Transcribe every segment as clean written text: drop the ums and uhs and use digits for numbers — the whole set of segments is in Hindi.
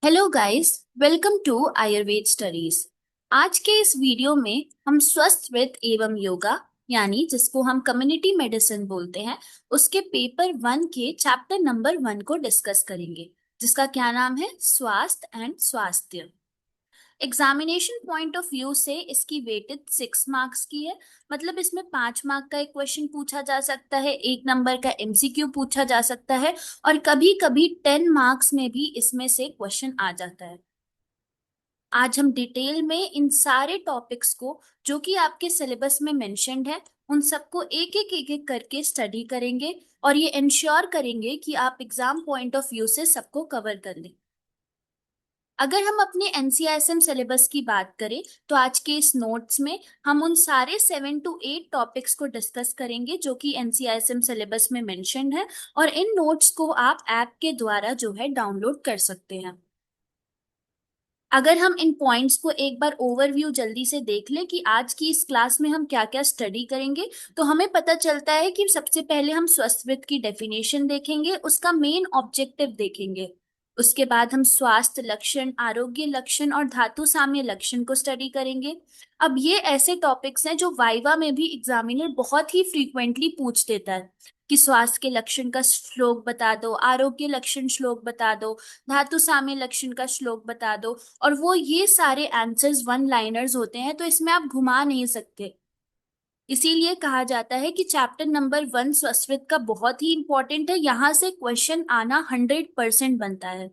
Hello guys, welcome to Ayurveda studies. आज के इस वीडियो में हम स्वस्थ वित्त एवं योगा यानी जिसको हम कम्युनिटी मेडिसिन बोलते हैं उसके पेपर 1 के चैप्टर नंबर 1 को डिस्कस करेंगे, जिसका क्या नाम है स्वास्थ्य एंड स्वास्थ्य। एग्जामिनेशन पॉइंट ऑफ व्यू से इसकी वेटेज 6 मार्क्स की है। मतलब इसमें 5 मार्क का एक क्वेश्चन पूछा जा सकता है, 1 नंबर का एमसीक्यू पूछा जा सकता है और कभी कभी 10 मार्क्स में भी इसमें से क्वेश्चन आ जाता है। आज हम डिटेल में इन सारे टॉपिक्स को जो कि आपके सिलेबस में मेंशन्ड है उन सबको एक एक करके स्टडी करेंगे और ये इंश्योर करेंगे कि आप एग्जाम पॉइंट ऑफ व्यू से सबको कवर कर लें। अगर हम अपने एनसीआईएसएम सिलेबस की बात करें तो आज के इस नोट्स में हम उन सारे 7 to 8 टॉपिक्स को डिस्कस करेंगे जो कि एनसीआईएसएम सिलेबस में मेंशन्ड है और इन नोट्स को आप ऐप के द्वारा जो है डाउनलोड कर सकते हैं। अगर हम इन पॉइंट्स को एक बार ओवरव्यू जल्दी से देख लें कि आज की इस क्लास में हम क्या क्या स्टडी करेंगे तो हमें पता चलता है कि सबसे पहले हम स्वस्थ की डेफिनेशन देखेंगे, उसका मेन ऑब्जेक्टिव देखेंगे। उसके बाद हम स्वास्थ्य लक्षण, आरोग्य लक्षण और धातु साम्य लक्षण को स्टडी करेंगे। अब ये ऐसे टॉपिक्स हैं जो वाइवा में भी एग्जामिनर बहुत ही फ्रीक्वेंटली पूछ देता है कि स्वास्थ्य के लक्षण का श्लोक बता दो, आरोग्य लक्षण श्लोक बता दो, धातु साम्य लक्षण का श्लोक बता दो। और वो ये सारे आंसर्स 1 लाइनर्स होते हैं तो इसमें आप घुमा नहीं सकते। इसीलिए कहा जाता है कि चैप्टर नंबर 1 संस्कृत का बहुत ही इंपॉर्टेंट है, यहाँ से क्वेश्चन आना 100% बनता है।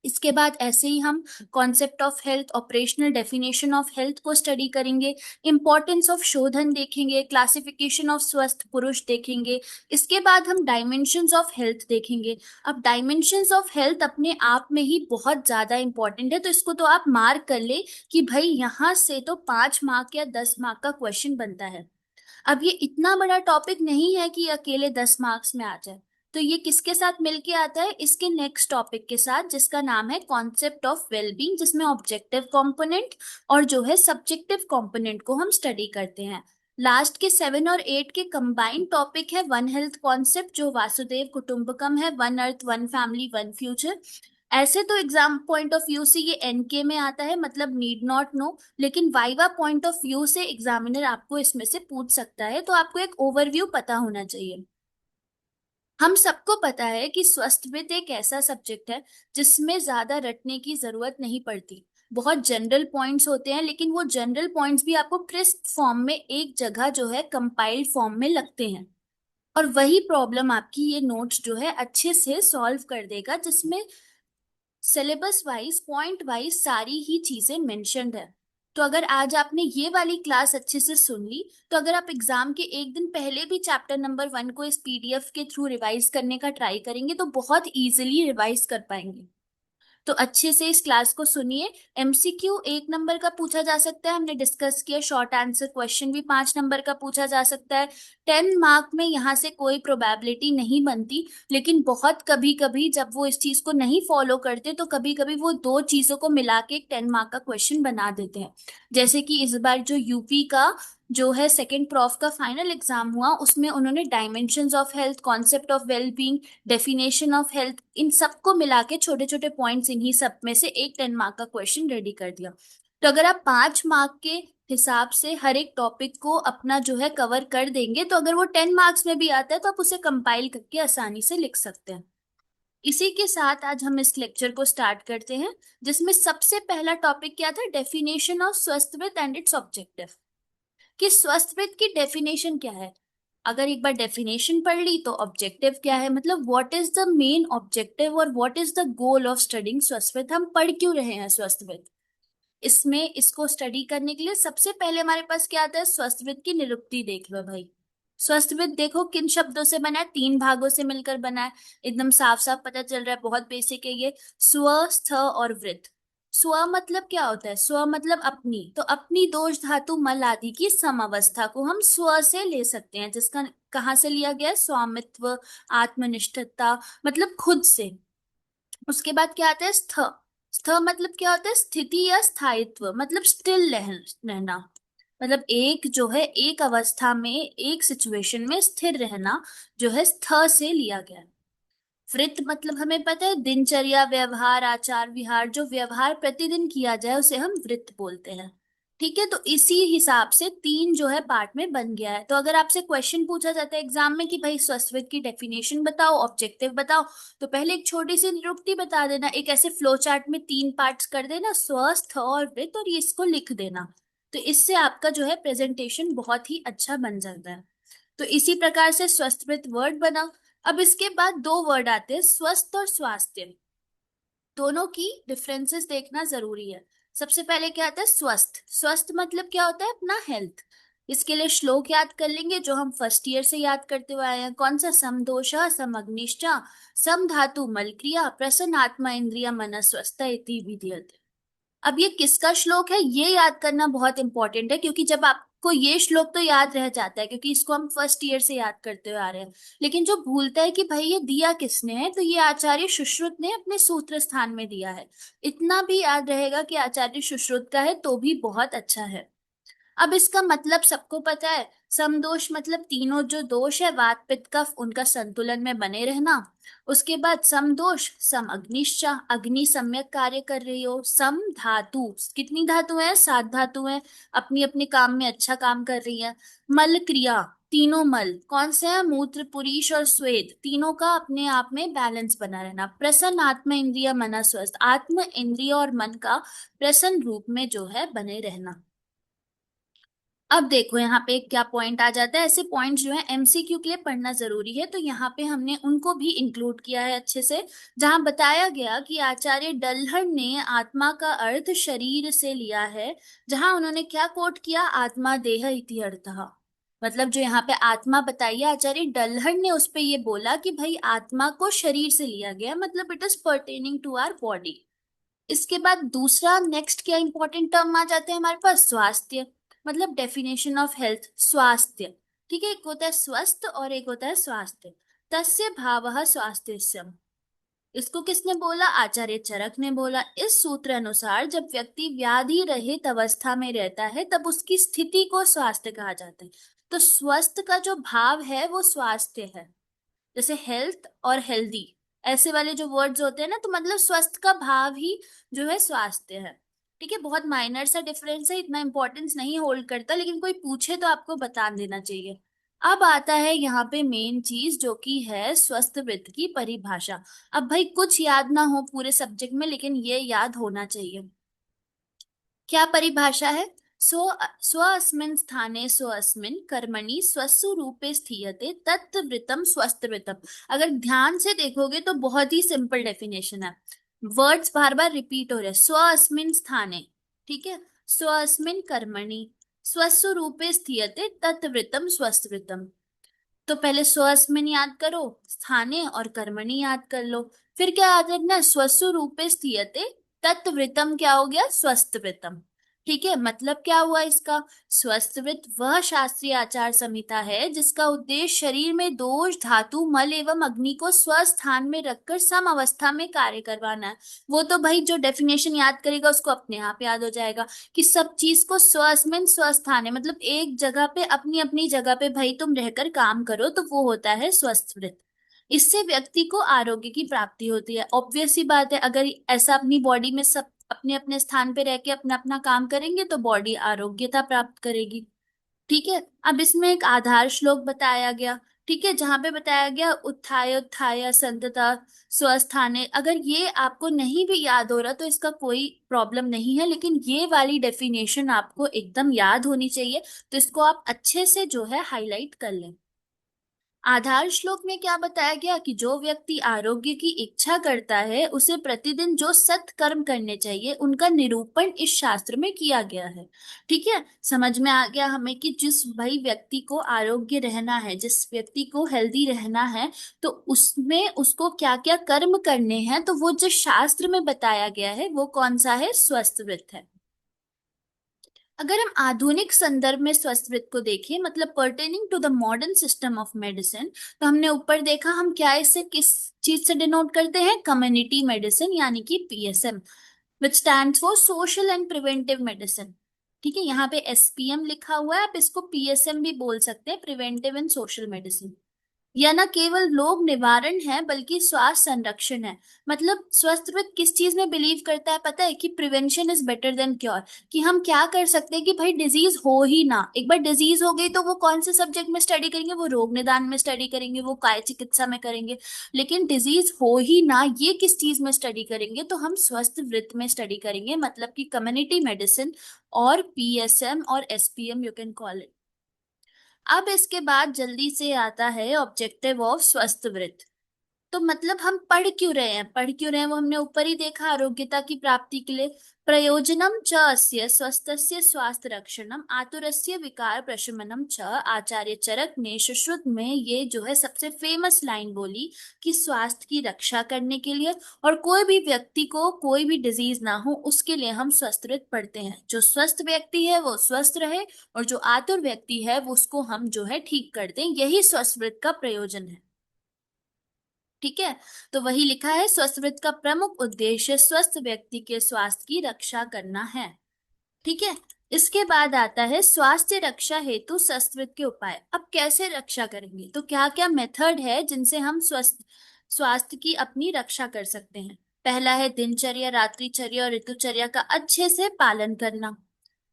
इसके बाद ऐसे ही हम concept of health, operational definition of health को स्टडी करेंगे, इंपॉर्टेंस ऑफ शोधन देखेंगे, क्लासिफिकेशन ऑफ स्वस्थ पुरुष देखेंगे। इसके बाद हम डायमेंशंस ऑफ हेल्थ देखेंगे। अब डायमेंशंस ऑफ हेल्थ अपने आप में ही बहुत ज्यादा इंपॉर्टेंट है तो इसको तो आप मार्क कर ले कि भाई यहाँ से तो 5 मार्क या 10 मार्क का क्वेश्चन बनता है। अब ये इतना बड़ा टॉपिक नहीं है कि अकेले 10 मार्क्स में आ जाए, तो ये किसके साथ मिलके आता है, इसके नेक्स्ट टॉपिक के साथ जिसका नाम है कॉन्सेप्ट ऑफ वेलबींग, जिसमें ऑब्जेक्टिव कंपोनेंट और जो है सब्जेक्टिव कंपोनेंट को हम स्टडी करते हैं। लास्ट के 7 और 8 के कंबाइंड टॉपिक है वन हेल्थ कॉन्सेप्ट जो वासुदेव कुटुंबकम है, one earth one family one future. ऐसे तो एग्जाम पॉइंट ऑफ व्यू से ये एनके में आता है, मतलब नीड नॉट नो, लेकिन वाइवा पॉइंट ऑफ व्यू से एग्जामिनर आपको इसमें से पूछ सकता है तो आपको एक ओवरव्यू पता होना चाहिए। हम सबको पता है कि स्वास्थ्यविद एक ऐसा सब्जेक्ट है जिसमें ज्यादा रटने की जरूरत नहीं पड़ती। बहुत जनरल पॉइंट्स होते हैं लेकिन वो जनरल पॉइंट्स भी आपको क्रिस्प फॉर्म में एक जगह जो है कंपाइल्ड फॉर्म में लगते हैं। और वही प्रॉब्लम आपकी ये नोट्स जो है अच्छे से सॉल्व कर देगा, जिसमें सिलेबस वाइज पॉइंट वाइज सारी ही चीजें मेंशन्ड है। तो अगर आज आपने ये वाली क्लास अच्छे से सुन ली तो अगर आप एग्जाम के एक दिन पहले भी चैप्टर नंबर 1 को इस पीडीएफ के थ्रू रिवाइज करने का ट्राई करेंगे तो बहुत इजीली रिवाइज कर पाएंगे। तो अच्छे से इस क्लास को सुनिए। एमसीक्यू 1 नंबर का पूछा जा सकता है, हमने डिस्कस किया। शॉर्ट आंसर क्वेश्चन भी 5 नंबर का पूछा जा सकता है। 10 मार्क में यहाँ से कोई प्रोबेबिलिटी नहीं बनती, लेकिन बहुत कभी कभी जब वो इस चीज को नहीं फॉलो करते तो कभी कभी वो दो चीजों को मिला के एक 10 मार्क का क्वेश्चन बना देते हैं। जैसे कि इस बार जो यूपी का जो है सेकंड प्रॉफ का फाइनल एग्जाम हुआ उसमें उन्होंने dimensions of health, concept of wellbeing, definition of health, इन सबको मिला के छोटे छोटे पॉइंट्स इन्हीं सब में से एक 10 मार्क का क्वेश्चन रेडी कर दिया। तो अगर आप 5 मार्क के हिसाब से हर एक टॉपिक को अपना जो है कवर कर देंगे तो अगर वो 10 मार्क्स में भी आता है तो आप उसे कंपाइल करके आसानी से लिख सकते हैं। इसी के साथ आज हम इस लेक्चर को स्टार्ट करते हैं, जिसमें सबसे पहला टॉपिक क्या था, डेफिनेशन ऑफ स्वास्थ्य एंड इट्स ऑब्जेक्टिव। कि स्वास्थ्य की डेफिनेशन क्या है। अगर एक बार डेफिनेशन पढ़ ली तो ऑब्जेक्टिव क्या है, मतलब what is the main objective और what is the goal of studying स्वास्थ्य, हम पढ़ क्यों रहे हैं स्वास्थ्य। इसमें इसको स्टडी करने के लिए सबसे पहले हमारे पास क्या आता है, स्वास्थ्यविद की निरुक्ति देख लो भाई। स्वास्थ्यविद देखो किन शब्दों से बना है, 3 भागों से मिलकर बना है। एकदम साफ साफ पता चल रहा है, बहुत बेसिक है ये। स्व, स्थ और वृत्त। स्व मतलब क्या होता है, स्व मतलब अपनी, तो अपनी दोष धातु मल आदि की समावस्था को हम स्व से ले सकते हैं, जिसका कहाँ से लिया गया है, स्वामित्व, आत्मनिष्ठता, मतलब खुद से। उसके बाद क्या आता है स्थ। स्थ मतलब क्या होता है, स्थिति या स्थायित्व, मतलब स्टिल रहना, मतलब एक जो है एक अवस्था में एक सिचुएशन में स्थिर रहना जो है स्थ से लिया गया है। व्रत मतलब हमें पता है दिनचर्या, व्यवहार, आचार विहार, जो व्यवहार प्रतिदिन किया जाए उसे हम व्रत बोलते हैं। ठीक है, तो इसी हिसाब से तीन जो है पार्ट में बन गया है। तो अगर आपसे क्वेश्चन पूछा जाता है एग्जाम में कि भाई स्वस्थ की डेफिनेशन बताओ, ऑब्जेक्टिव बताओ, तो पहले एक छोटी सी निरुक्ति बता देना, एक ऐसे फ्लो चार्ट में तीन पार्ट्स कर देना, स्वस्थ और व्रत, और ये इसको लिख देना। तो इससे आपका जो है प्रेजेंटेशन बहुत ही अच्छा बन जाता है। तो इसी प्रकार से स्वस्थ विद वर्ड बना। अब इसके बाद दो वर्ड आते हैं, स्वस्थ और स्वास्थ्य। दोनों की डिफरेंसेस देखना जरूरी है। सबसे पहले क्या आता है स्वस्थ। स्वस्थ मतलब क्या होता है, अपना हेल्थ। इसके लिए श्लोक याद कर लेंगे जो हम फर्स्ट ईयर से याद करते हुए आए हैं। कौन सा, समदोष समग्निश्चा सम धातु मल क्रिया प्रसन्न आत्मा इंद्रिया मन स्वस्थ इति विधीयते। अब ये किसका श्लोक है ये याद करना बहुत इंपॉर्टेंट है, क्योंकि जब आपको ये श्लोक तो याद रह जाता है क्योंकि इसको हम फर्स्ट ईयर से याद करते हुए आ रहे हैं। लेकिन जो भूलता है कि भाई ये दिया किसने है, तो ये आचार्य सुश्रुत ने अपने सूत्र स्थान में दिया है। इतना भी याद रहेगा कि आचार्य सुश्रुत का है तो भी बहुत अच्छा है। अब इसका मतलब सबको पता है, समदोष मतलब तीनों जो दोष है वात पित्त कफ उनका संतुलन में बने रहना। उसके बाद समदोष सम अग्निश्चा, अग्नि सम्यक कार्य कर रही हो। सम धातु, कितनी धातु है, सात धातु है, अपनी अपने काम में अच्छा काम कर रही है। मल क्रिया, तीनों मल कौन से हैं, मूत्र पुरीश और स्वेद, तीनों का अपने आप में बैलेंस बना रहना। प्रसन्न आत्मा इंद्रिय मना स्वस्थ, आत्म इंद्रिय और मन का प्रसन्न रूप में जो है बने रहना। अब देखो यहाँ पे क्या पॉइंट आ जाता है, ऐसे पॉइंट जो है एमसीक्यू के लिए पढ़ना जरूरी है, तो यहाँ पे हमने उनको भी इंक्लूड किया है अच्छे से। जहां बताया गया कि आचार्य डल्हर ने आत्मा का अर्थ शरीर से लिया है। जहां उन्होंने क्या कोट किया, आत्मा देह इति अर्थः। मतलब जो यहाँ पे आत्मा बताइए आचार्य डल्हर ने उस पे ये बोला कि भाई आत्मा को शरीर से लिया गया, मतलब it is pertaining to our body. इसके बाद दूसरा नेक्स्ट क्या इंपॉर्टेंट टर्म आ जाते हैं हमारे पास, स्वास्थ्य। मतलब डेफिनेशन ऑफ हेल्थ, स्वास्थ्य। ठीक है, एक होता है स्वस्थ और एक होता है स्वास्थ्य। तस्य भावः स्वास्थ्यस्यम्। इसको किसने बोला, आचार्य चरक ने बोला। इस सूत्र अनुसार जब व्यक्ति व्याधि रहित अवस्था में रहता है तब उसकी स्थिति को स्वास्थ्य कहा जाता है। तो स्वस्थ का जो भाव है वो स्वास्थ्य है। जैसे हेल्थ और हेल्दी, ऐसे वाले जो वर्ड्स होते हैं ना, तो मतलब स्वस्थ का भाव ही जो है स्वास्थ्य है। ठीक है, बहुत माइनर सा डिफरेंस है, इतना इंपॉर्टेंस नहीं होल्ड करता, लेकिन कोई पूछे तो आपको बता देना चाहिए। अब आता है यहाँ पे मेन चीज जो कि है स्वस्थ वृत्त की परिभाषा। अब भाई कुछ याद ना हो पूरे सब्जेक्ट में, लेकिन ये याद होना चाहिए। क्या परिभाषा है, स्व स्व अस्मिन् स्थाने स्व अस्मिन् कर्मणि स्वस्व रूपे स्थीयते तत्वृतम स्वस्थवृतम। अगर ध्यान से देखोगे तो बहुत ही सिंपल डेफिनेशन है। वर्ड्स बार बार रिपीट हो रहे हैं, स्व अस्मिन् स्थाने, ठीक है, स्व अस्मिन् कर्मणि स्वस्व रूपे स्थीयते तत्वृतम स्वस्थवृतम। तो पहले स्वस्मिन याद करो, स्थाने और कर्मणि याद कर लो। फिर क्या याद रखना, स्वस्व रूपे स्थियते तत्वृतम, क्या हो गया, स्वस्थवृतम। ठीक है, मतलब क्या हुआ इसका, स्वस्थवृत वह शास्त्रीय आचार संहिता है जिसका उद्देश्य शरीर में दोष धातु मल एवं अग्नि को स्वस्थान में रखकर सम अवस्था में कार्य करवाना है। वो तो भाई जो डेफिनेशन याद करेगा उसको अपने आप याद हो जाएगा कि सब चीज को स्वस्मिन स्वस्थान है, मतलब एक जगह पे अपनी अपनी जगह पे भाई तुम रहकर काम करो, तो वो होता है स्वस्थ वृत्त। इससे व्यक्ति को आरोग्य की प्राप्ति होती है। ऑब्वियस सी बात है, अगर ऐसा अपनी बॉडी में सब अपने अपने स्थान पे रह के अपना अपना काम करेंगे तो बॉडी आरोग्यता प्राप्त करेगी। ठीक है, अब इसमें एक आधार श्लोक बताया गया। ठीक है, जहां पे बताया गया उत्थाय उत्थाय संतता स्वस्थाने। अगर ये आपको नहीं भी याद हो रहा तो इसका कोई प्रॉब्लम नहीं है, लेकिन ये वाली डेफिनेशन आपको एकदम याद होनी चाहिए। तो इसको आप अच्छे से जो है हाईलाइट कर लें। आधार श्लोक में क्या बताया गया कि जो व्यक्ति आरोग्य की इच्छा करता है उसे प्रतिदिन जो सत्कर्म करने चाहिए उनका निरूपण इस शास्त्र में किया गया है। ठीक है, समझ में आ गया हमें कि जिस भाई व्यक्ति को आरोग्य रहना है, जिस व्यक्ति को हेल्दी रहना है, तो उसमें उसको क्या क्या कर्म करने हैं, तो वो जो शास्त्र में बताया गया है वो कौन सा है, स्वस्थ वृत्त है। अगर हम आधुनिक संदर्भ में स्वस्थ वृत्त को देखें, मतलब pertaining to the modern system of medicine, तो हमने ऊपर देखा हम क्या इसे किस चीज से डिनोट करते हैं, कम्युनिटी मेडिसिन यानी कि PSM, which stands for social and preventive medicine. ठीक है, यहाँ पे एसपीएम लिखा हुआ है, आप इसको पीएसएम भी बोल सकते हैं, प्रिवेंटिव एंड सोशल मेडिसिन। या ना केवल रोग निवारण है बल्कि स्वास्थ्य संरक्षण है। मतलब स्वस्थ व्यक्ति किस चीज में बिलीव करता है पता है? कि prevention is better than cure. कि हम क्या कर सकते हैं कि भाई डिजीज हो ही ना। एक बार डिजीज हो गई तो वो कौन से सब्जेक्ट में स्टडी करेंगे? वो रोग निदान में स्टडी करेंगे, वो काय चिकित्सा में करेंगे। लेकिन डिजीज हो ही ना, ये किस चीज में स्टडी करेंगे? तो हम स्वस्थ वृत्त में स्टडी करेंगे, मतलब कि कम्युनिटी मेडिसिन और पीएसएम और SPM you can call it. अब इसके बाद जल्दी से आता है ऑब्जेक्टिव ऑफ स्वस्थ वृत्त। तो मतलब हम पढ़ क्यों रहे हैं? पढ़ क्यों रहे हैं वो हमने ऊपर ही देखा, आरोग्यता की प्राप्ति के लिए। प्रयोजनम च अस्य स्वस्थस्य स्वास्थ्य रक्षणम आतुरस्य विकार प्रशमनम च। आचार्य चरक ने सुश्रुत में ये जो है सबसे फेमस लाइन बोली कि स्वास्थ्य की रक्षा करने के लिए और कोई भी व्यक्ति को कोई भी डिजीज ना हो उसके लिए हम स्वस्थ वृत्त पढ़ते हैं। जो स्वस्थ व्यक्ति है वो स्वस्थ रहे और जो आतुर व्यक्ति है वो उसको हम जो है ठीक कर दें, यही स्वस्थ वृत्त का प्रयोजन है। ठीक है। तो वही लिखा है, स्वस्थ वृत्त का प्रमुख उद्देश्य स्वस्थ व्यक्ति के स्वास्थ्य की रक्षा करना है। ठीक है। इसके बाद आता है स्वास्थ्य रक्षा हेतु स्वस्थ वृत्त के उपाय। अब कैसे रक्षा करेंगे? तो क्या क्या मेथड है जिनसे हम स्वस्थ स्वास्थ्य की अपनी रक्षा कर सकते हैं? पहला है दिनचर्या, रात्रिचर्या और ऋतुचर्या का अच्छे से पालन करना।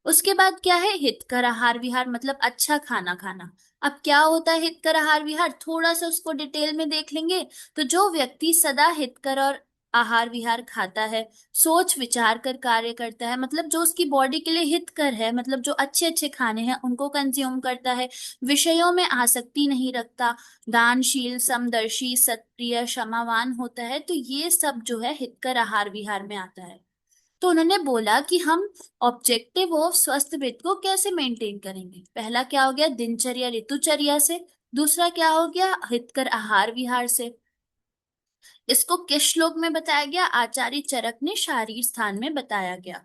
उसके बाद क्या है? हितकर आहार विहार, मतलब अच्छा खाना खाना। अब क्या होता है हितकर आहार विहार? थोड़ा सा उसको डिटेल में देख लेंगे। तो जो व्यक्ति सदा हितकर और आहार विहार खाता है, सोच विचार कर कार्य करता है, मतलब जो उसकी बॉडी के लिए हितकर है, मतलब जो अच्छे अच्छे खाने हैं उनको कंज्यूम करता है, विषयों में आसक्ति नहीं रखता, दानशील, समदर्शी, सत्प्रिय, क्षमावान होता है, तो ये सब जो है हितकर आहार विहार में आता है। तो उन्होंने बोला कि हम ऑब्जेक्टिव ऑफ स्वस्थ वृत्त को कैसे मेंटेन करेंगे। पहला क्या हो गया? दिनचर्या ऋतुचर्या से। दूसरा क्या हो गया? हितकर आहार विहार से। इसको किस श्लोक में बताया गया? आचार्य चरक ने शारीर स्थान में बताया गया।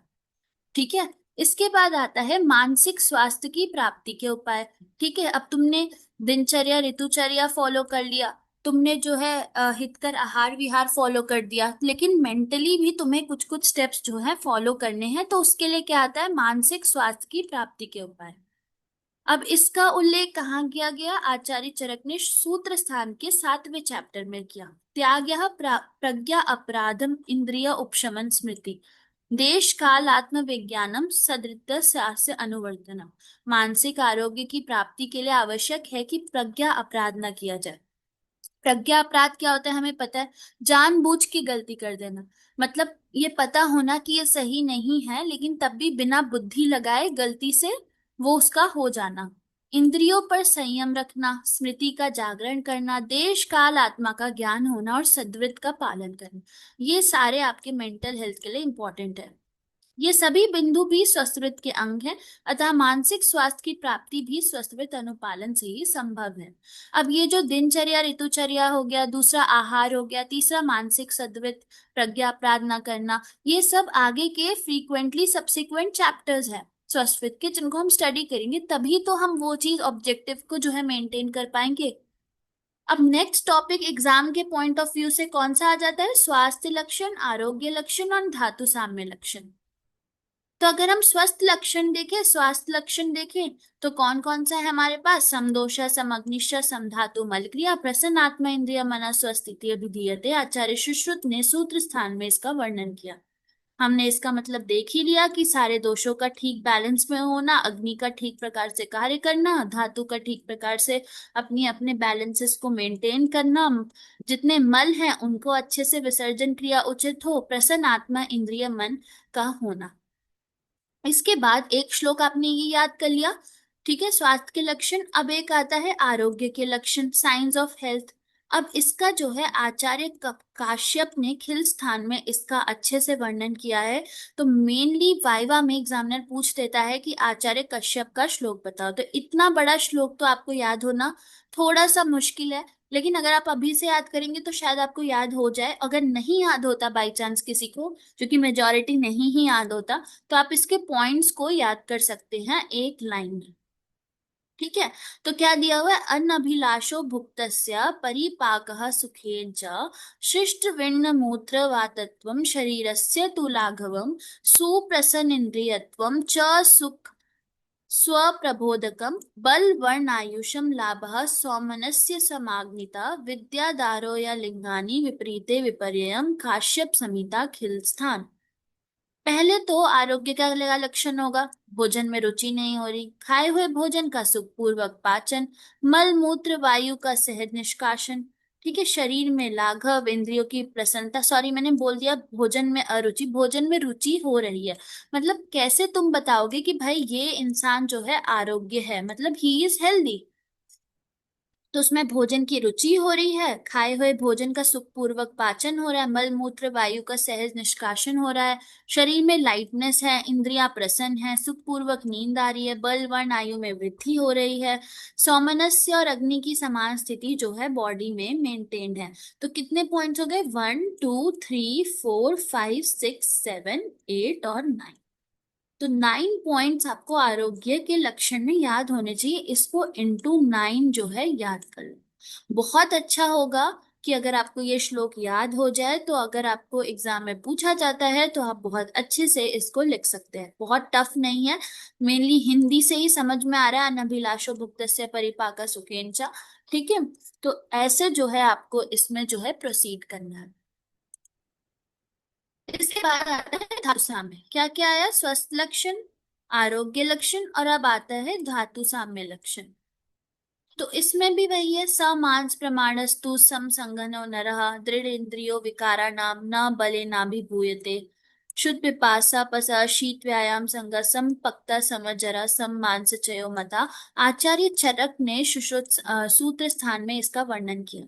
ठीक है। इसके बाद आता है मानसिक स्वास्थ्य की प्राप्ति के उपाय। ठीक है। अब तुमने दिनचर्या ऋतुचर्या फॉलो कर लिया, तुमने जो है हितकर आहार विहार फॉलो कर दिया, लेकिन मेंटली भी तुम्हें कुछ कुछ स्टेप्स जो है फॉलो करने हैं। तो उसके लिए क्या आता है? मानसिक स्वास्थ्य की प्राप्ति के उपाय। अब इसका उल्लेख कहाँ किया गया? आचार्य चरक ने सूत्र स्थान के 7वें चैप्टर में किया। त्याग्यः प्रज्ञा अपराधम इंद्रिय उपशमन स्मृति देश काल आत्मविज्ञानम सदृत से अनुवर्तनम। मानसिक आरोग्य की प्राप्ति के लिए आवश्यक है कि प्रज्ञा अपराध न किया जाए। प्रज्ञा अपराध क्या होता है हमें पता है, जानबूझ के गलती कर देना। मतलब ये पता होना कि ये सही नहीं है लेकिन तब भी बिना बुद्धि लगाए गलती से वो उसका हो जाना। इंद्रियों पर संयम रखना, स्मृति का जागरण करना, देश काल आत्मा का ज्ञान होना और सद्वृत्त का पालन करना, ये सारे आपके मेंटल हेल्थ के लिए इंपॉर्टेंट है। ये सभी बिंदु भी स्वस्वृत्त के अंग हैं, अतः मानसिक स्वास्थ्य की प्राप्ति भी स्वस्वृत्त अनुपालन से ही संभव है। अब ये जो दिनचर्या ऋतुचर्या हो गया, दूसरा आहार हो गया, तीसरा मानसिक सद्वृत्त, प्रज्ञा अपराध न करना, ये सब आगे के फ्रीक्वेंटली सब्सिक्वेंट चैप्टर्स है स्वस्वृत्त के, जिनको हम स्टडी करेंगे तभी तो हम वो चीज ऑब्जेक्टिव को जो है मेंटेन कर पाएंगे। अब नेक्स्ट टॉपिक एग्जाम के पॉइंट ऑफ व्यू से कौन सा आ जाता है? स्वास्थ्य लक्षण, आरोग्य लक्षण और धातु साम्य लक्षण। तो अगर हम स्वस्थ लक्षण देखें, स्वास्थ्य लक्षण देखें, तो कौन कौन सा है हमारे पास? समदोषा, समग्निशा, समधातु मलक्रिया, प्रसन्न आत्मा इंद्रिय मना स्वस्थिति अभिधीयते। आचार्य सुश्रुत ने सूत्र स्थान में इसका वर्णन किया। हमने इसका मतलब देख ही लिया कि सारे दोषों का ठीक बैलेंस में होना, अग्नि का ठीक प्रकार से कार्य करना, धातु का ठीक प्रकार से अपनी अपने बैलेंसेस को मेंटेन करना, जितने मल हैं उनको अच्छे से विसर्जन क्रिया उचित हो, प्रसन्न आत्मा इंद्रिय मन का होना। इसके बाद एक श्लोक आपने ये याद कर लिया। ठीक है, स्वास्थ्य के लक्षण। अब एक आता है आरोग्य के लक्षण, साइंस ऑफ हेल्थ। अब इसका जो है आचार्य काश्यप ने खिल स्थान में इसका अच्छे से वर्णन किया है। तो मेनली वाइवा में एग्जामिनर पूछ देता है कि आचार्य कश्यप का श्लोक बताओ। तो इतना बड़ा श्लोक तो आपको याद होना थोड़ा सा मुश्किल है, लेकिन अगर आप अभी से याद करेंगे तो शायद आपको याद हो जाए। अगर नहीं याद होता बाई चांस किसी को, जो कि मेजोरिटी नहीं ही याद होता, तो आप इसके पॉइंट्स को याद कर सकते हैं एक लाइन में। ठीक है। तो क्या दिया हुआ है? अनभिलाषो भुक्तस्य परिपाकः सुखेन च शिष्ट विण्ण मूत्र वातत्वम शरीरस्य तु लाघवम सुप्रसन्न इंद्रियत्वम च सुख स्वप्रबोधकम बलवर्णायुषम लाभः सौमनस्य समाग्निता विद्यादारो या लिंगानि विपरीते विपर्ययम काश्यप समिता खिलस्थान। पहले तो आरोग्य का क्या लक्षण होगा? भोजन में रुचि नहीं हो रही, खाए हुए भोजन का सुखपूर्वक पाचन, मल मूत्र वायु का सहज निष्कासन। ठीक है, शरीर में लाघव, इंद्रियों की प्रसन्नता, सॉरी मैंने बोल दिया भोजन में अरुचि, भोजन में रुचि हो रही है। मतलब कैसे तुम बताओगे कि भाई ये इंसान जो है आरोग्य है, मतलब ही इज हेल्दी। तो उसमें भोजन की रुचि हो रही है, खाए हुए भोजन का सुखपूर्वक पाचन हो रहा है, मल मूत्र वायु का सहज निष्कासन हो रहा है, शरीर में लाइटनेस है, इंद्रियां प्रसन्न है, सुखपूर्वक नींद आ रही है, बल वर्ण आयु में वृद्धि हो रही है, सौमनस्य और अग्नि की समान स्थिति जो है बॉडी में मेंटेन्ड है। तो कितने पॉइंट्स हो गए? 1 2 3 4 5 6 7 8 और 9। तो 9 पॉइंट्स आपको आरोग्य के लक्षण में याद होने चाहिए। इसको इंटू 9 जो है याद कर लो। बहुत अच्छा होगा कि अगर आपको ये श्लोक याद हो जाए, तो अगर आपको एग्जाम में पूछा जाता है तो आप बहुत अच्छे से इसको लिख सकते हैं। बहुत टफ नहीं है, मेनली हिंदी से ही समझ में आ रहा है। अनभिलाषो भुक्तस्य परिपाका सुखेन च। ठीक है, तो ऐसे जो है आपको इसमें जो है प्रोसीड करना है। इसके बाद आता है धातु साम्य। क्या क्या आया? स्वस्थ लक्षण, आरोग्य लक्षण, और अब आता है धातु साम्य लक्षण। तो इसमें भी वही है, समांस प्रमाणस्तु सम संगनो नरः दृढ़ इंद्रियो विकारा नाम न बले नाभिभूयते शुद्ध पिपासा पसा शीत व्यायाम संग सम पक्ता समजरा सम मांस चयो मता। आचार्य चरक ने सुश्रुत सूत्र स्थान में इसका वर्णन किया।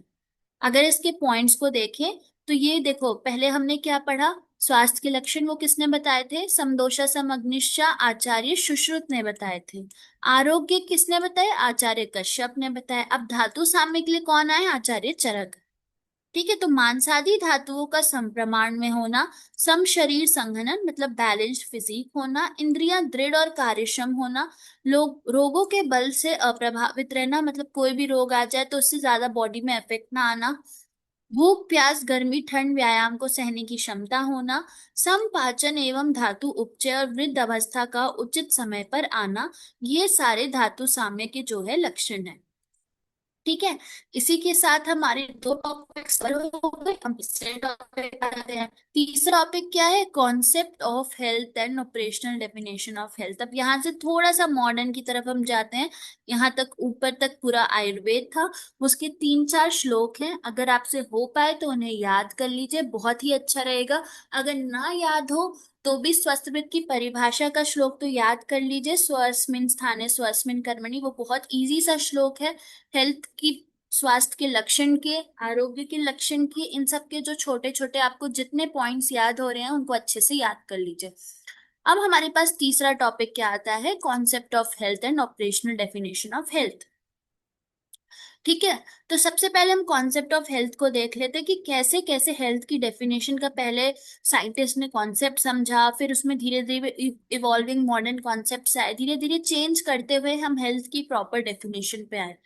अगर इसके पॉइंट्स को देखें तो ये देखो, पहले हमने क्या पढ़ा? स्वास्थ्य के लक्षण वो किसने बताए थे? समदोषा समअग्निश्चा आचार्य सुश्रुत ने बताए थे। आरोग्य किसने बताए? आचार्य कश्यप ने बताया। अब धातु साम्य के लिए कौन आए? आचार्य चरक। ठीक है, तो मांसादी धातुओं का समप्रमाण में होना, सम शरीर संघनन मतलब बैलेंस्ड फिजिक होना, इंद्रियां दृढ़ और कार्यक्षम होना, लोग रोगों के बल से अप्रभावित रहना, मतलब कोई भी रोग आ जाए तो उससे ज्यादा बॉडी में इफेक्ट ना आना, भूख प्यास गर्मी ठंड व्यायाम को सहने की क्षमता होना, संपाचन एवं धातु उपचय और वृद्ध अवस्था का उचित समय पर आना, ये सारे धातु साम्य के जो है लक्षण है। ठीक है, इसी के साथ हमारे दो टॉपिक्स हो गए। हम तीसरे टॉपिक पर आते हैं। तीसरा टॉपिक क्या है? Concept of health and operational definition of health. अब यहाँ से थोड़ा सा मॉडर्न की तरफ हम जाते हैं। यहाँ तक ऊपर तक पूरा आयुर्वेद था, उसके 3 4 श्लोक हैं। अगर आपसे हो पाए तो उन्हें याद कर लीजिए, बहुत ही अच्छा रहेगा। अगर ना याद हो तो भी स्वस्तिविद की परिभाषा का श्लोक तो याद कर लीजिए, स्वस्मिन स्थाने स्वस्मिन कर्मणि, वो बहुत इजी सा श्लोक है। हेल्थ की, स्वास्थ्य के लक्षण के, आरोग्य के लक्षण के, इन सब के जो छोटे छोटे आपको जितने पॉइंट्स याद हो रहे हैं उनको अच्छे से याद कर लीजिए। अब हमारे पास तीसरा टॉपिक क्या आता है? Concept of health and operational definition of health. ठीक है, तो सबसे पहले हम कॉन्सेप्ट ऑफ हेल्थ को देख लेते हैं कि कैसे कैसे हेल्थ की डेफिनेशन का पहले साइंटिस्ट ने कॉन्सेप्ट समझा, फिर उसमें धीरे धीरे इवॉल्विंग मॉडर्न कॉन्सेप्ट्स आए, धीरे धीरे चेंज करते हुए हम हेल्थ की प्रॉपर डेफिनेशन पे आए।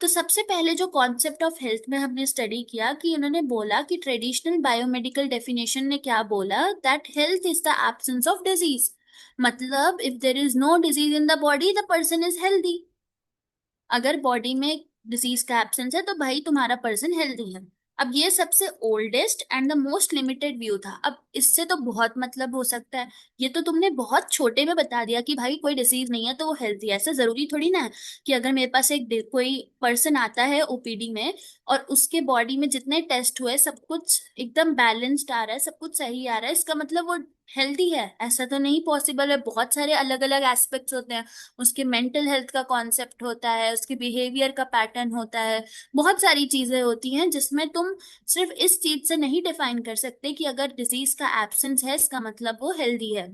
तो सबसे पहले जो कॉन्सेप्ट ऑफ हेल्थ में हमने स्टडी किया कि उन्होंने बोला कि ट्रेडिशनल बायोमेडिकल डेफिनेशन ने क्या बोला, that health is the absence of disease. मतलब if there is no disease in the body the person is healthy. अगर बॉडी में डिजीज का एब्सेंस है तो भाई तुम्हारा पर्सन हेल्दी है। अब ये सबसे oldest and the most limited view था। अब इससे तो बहुत मतलब हो सकता है। ये तो तुमने बहुत छोटे में बता दिया कि भाई कोई डिसीज नहीं है तो वो हेल्थी है। ऐसा जरूरी थोड़ी ना है कि अगर मेरे पास एक कोई पर्सन आता है ओपीडी में और उसके बॉडी में जितने टेस्ट हुए सब कुछ एकदम बैलेंस्ड आ रहा है, सब कुछ सही आ रहा है, इसका मतलब वो हेल्दी है? ऐसा तो नहीं पॉसिबल है। बहुत सारे अलग अलग एस्पेक्ट्स होते हैं। उसके मेंटल हेल्थ का कॉन्सेप्ट होता है, उसके बिहेवियर का पैटर्न होता है, बहुत सारी चीजें होती हैं जिसमें तुम सिर्फ इस चीज से नहीं डिफाइन कर सकते कि अगर डिजीज का एब्सेंस है इसका मतलब वो हेल्दी है।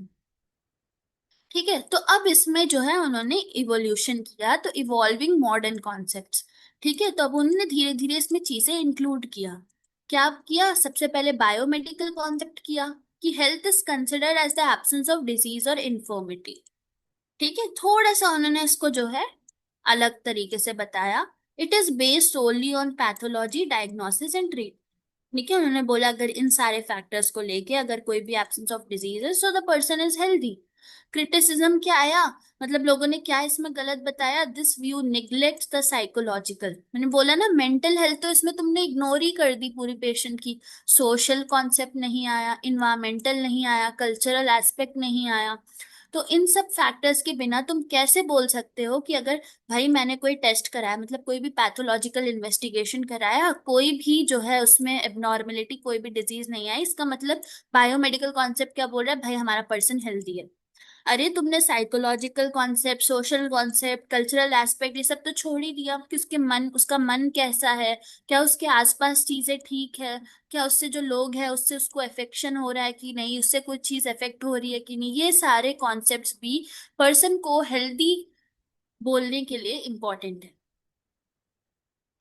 ठीक है, तो अब इसमें जो है उन्होंने इवोल्यूशन किया, तो इवॉल्विंग मॉडर्न कॉन्सेप्ट्स। ठीक है, तो अब उन्होंने धीरे धीरे इसमें चीजें इंक्लूड किया। क्या किया? सबसे पहले बायोमेडिकल कॉन्सेप्ट किया कि health is considered as the absence of disease और इन्फॉर्मिटी। ठीक है, थोड़ा सा उन्होंने इसको जो है अलग तरीके से बताया। It is based solely on pathology diagnosis and treat. ठीक है, उन्होंने बोला अगर इन सारे फैक्टर्स को लेके अगर कोई भी एब्सेंस ऑफ डिजीज है so the person is healthy. Criticism क्या आया, मतलब लोगों ने क्या इसमें गलत बताया, this view neglects the psychological, मैंने बोला ना मेंटल हेल्थ तो इसमें तुमने इग्नोर ही कर दी पूरी पेशेंट की। सोशल कॉन्सेप्ट नहीं आया, इन्वायरमेंटल नहीं आया, कल्चरल एस्पेक्ट नहीं आया। तो इन सब फैक्टर्स के बिना तुम कैसे बोल सकते हो कि अगर भाई मैंने कोई टेस्ट कराया, मतलब कोई भी पैथोलॉजिकल इन्वेस्टिगेशन कराया, कोई भी जो है उसमें एबनॉर्मेलिटी, कोई भी डिजीज नहीं आई, इसका मतलब बायोमेडिकल कॉन्सेप्ट क्या बोल रहा है, भाई हमारा पर्सन हेल्दी है। अरे तुमने psychological concept, social concept, cultural aspect ये सब तो छोड़ ही दिया कि उसके मन, उसका मन कैसा है, क्या उसके आसपास चीजें ठीक है, क्या उससे जो लोग हैं उससे उसको अफेक्शन हो रहा है कि नहीं, उससे कोई चीज अफेक्ट हो रही है कि नहीं, ये सारे कॉन्सेप्ट्स भी पर्सन को हेल्दी बोलने के लिए इम्पोर्टेंट है।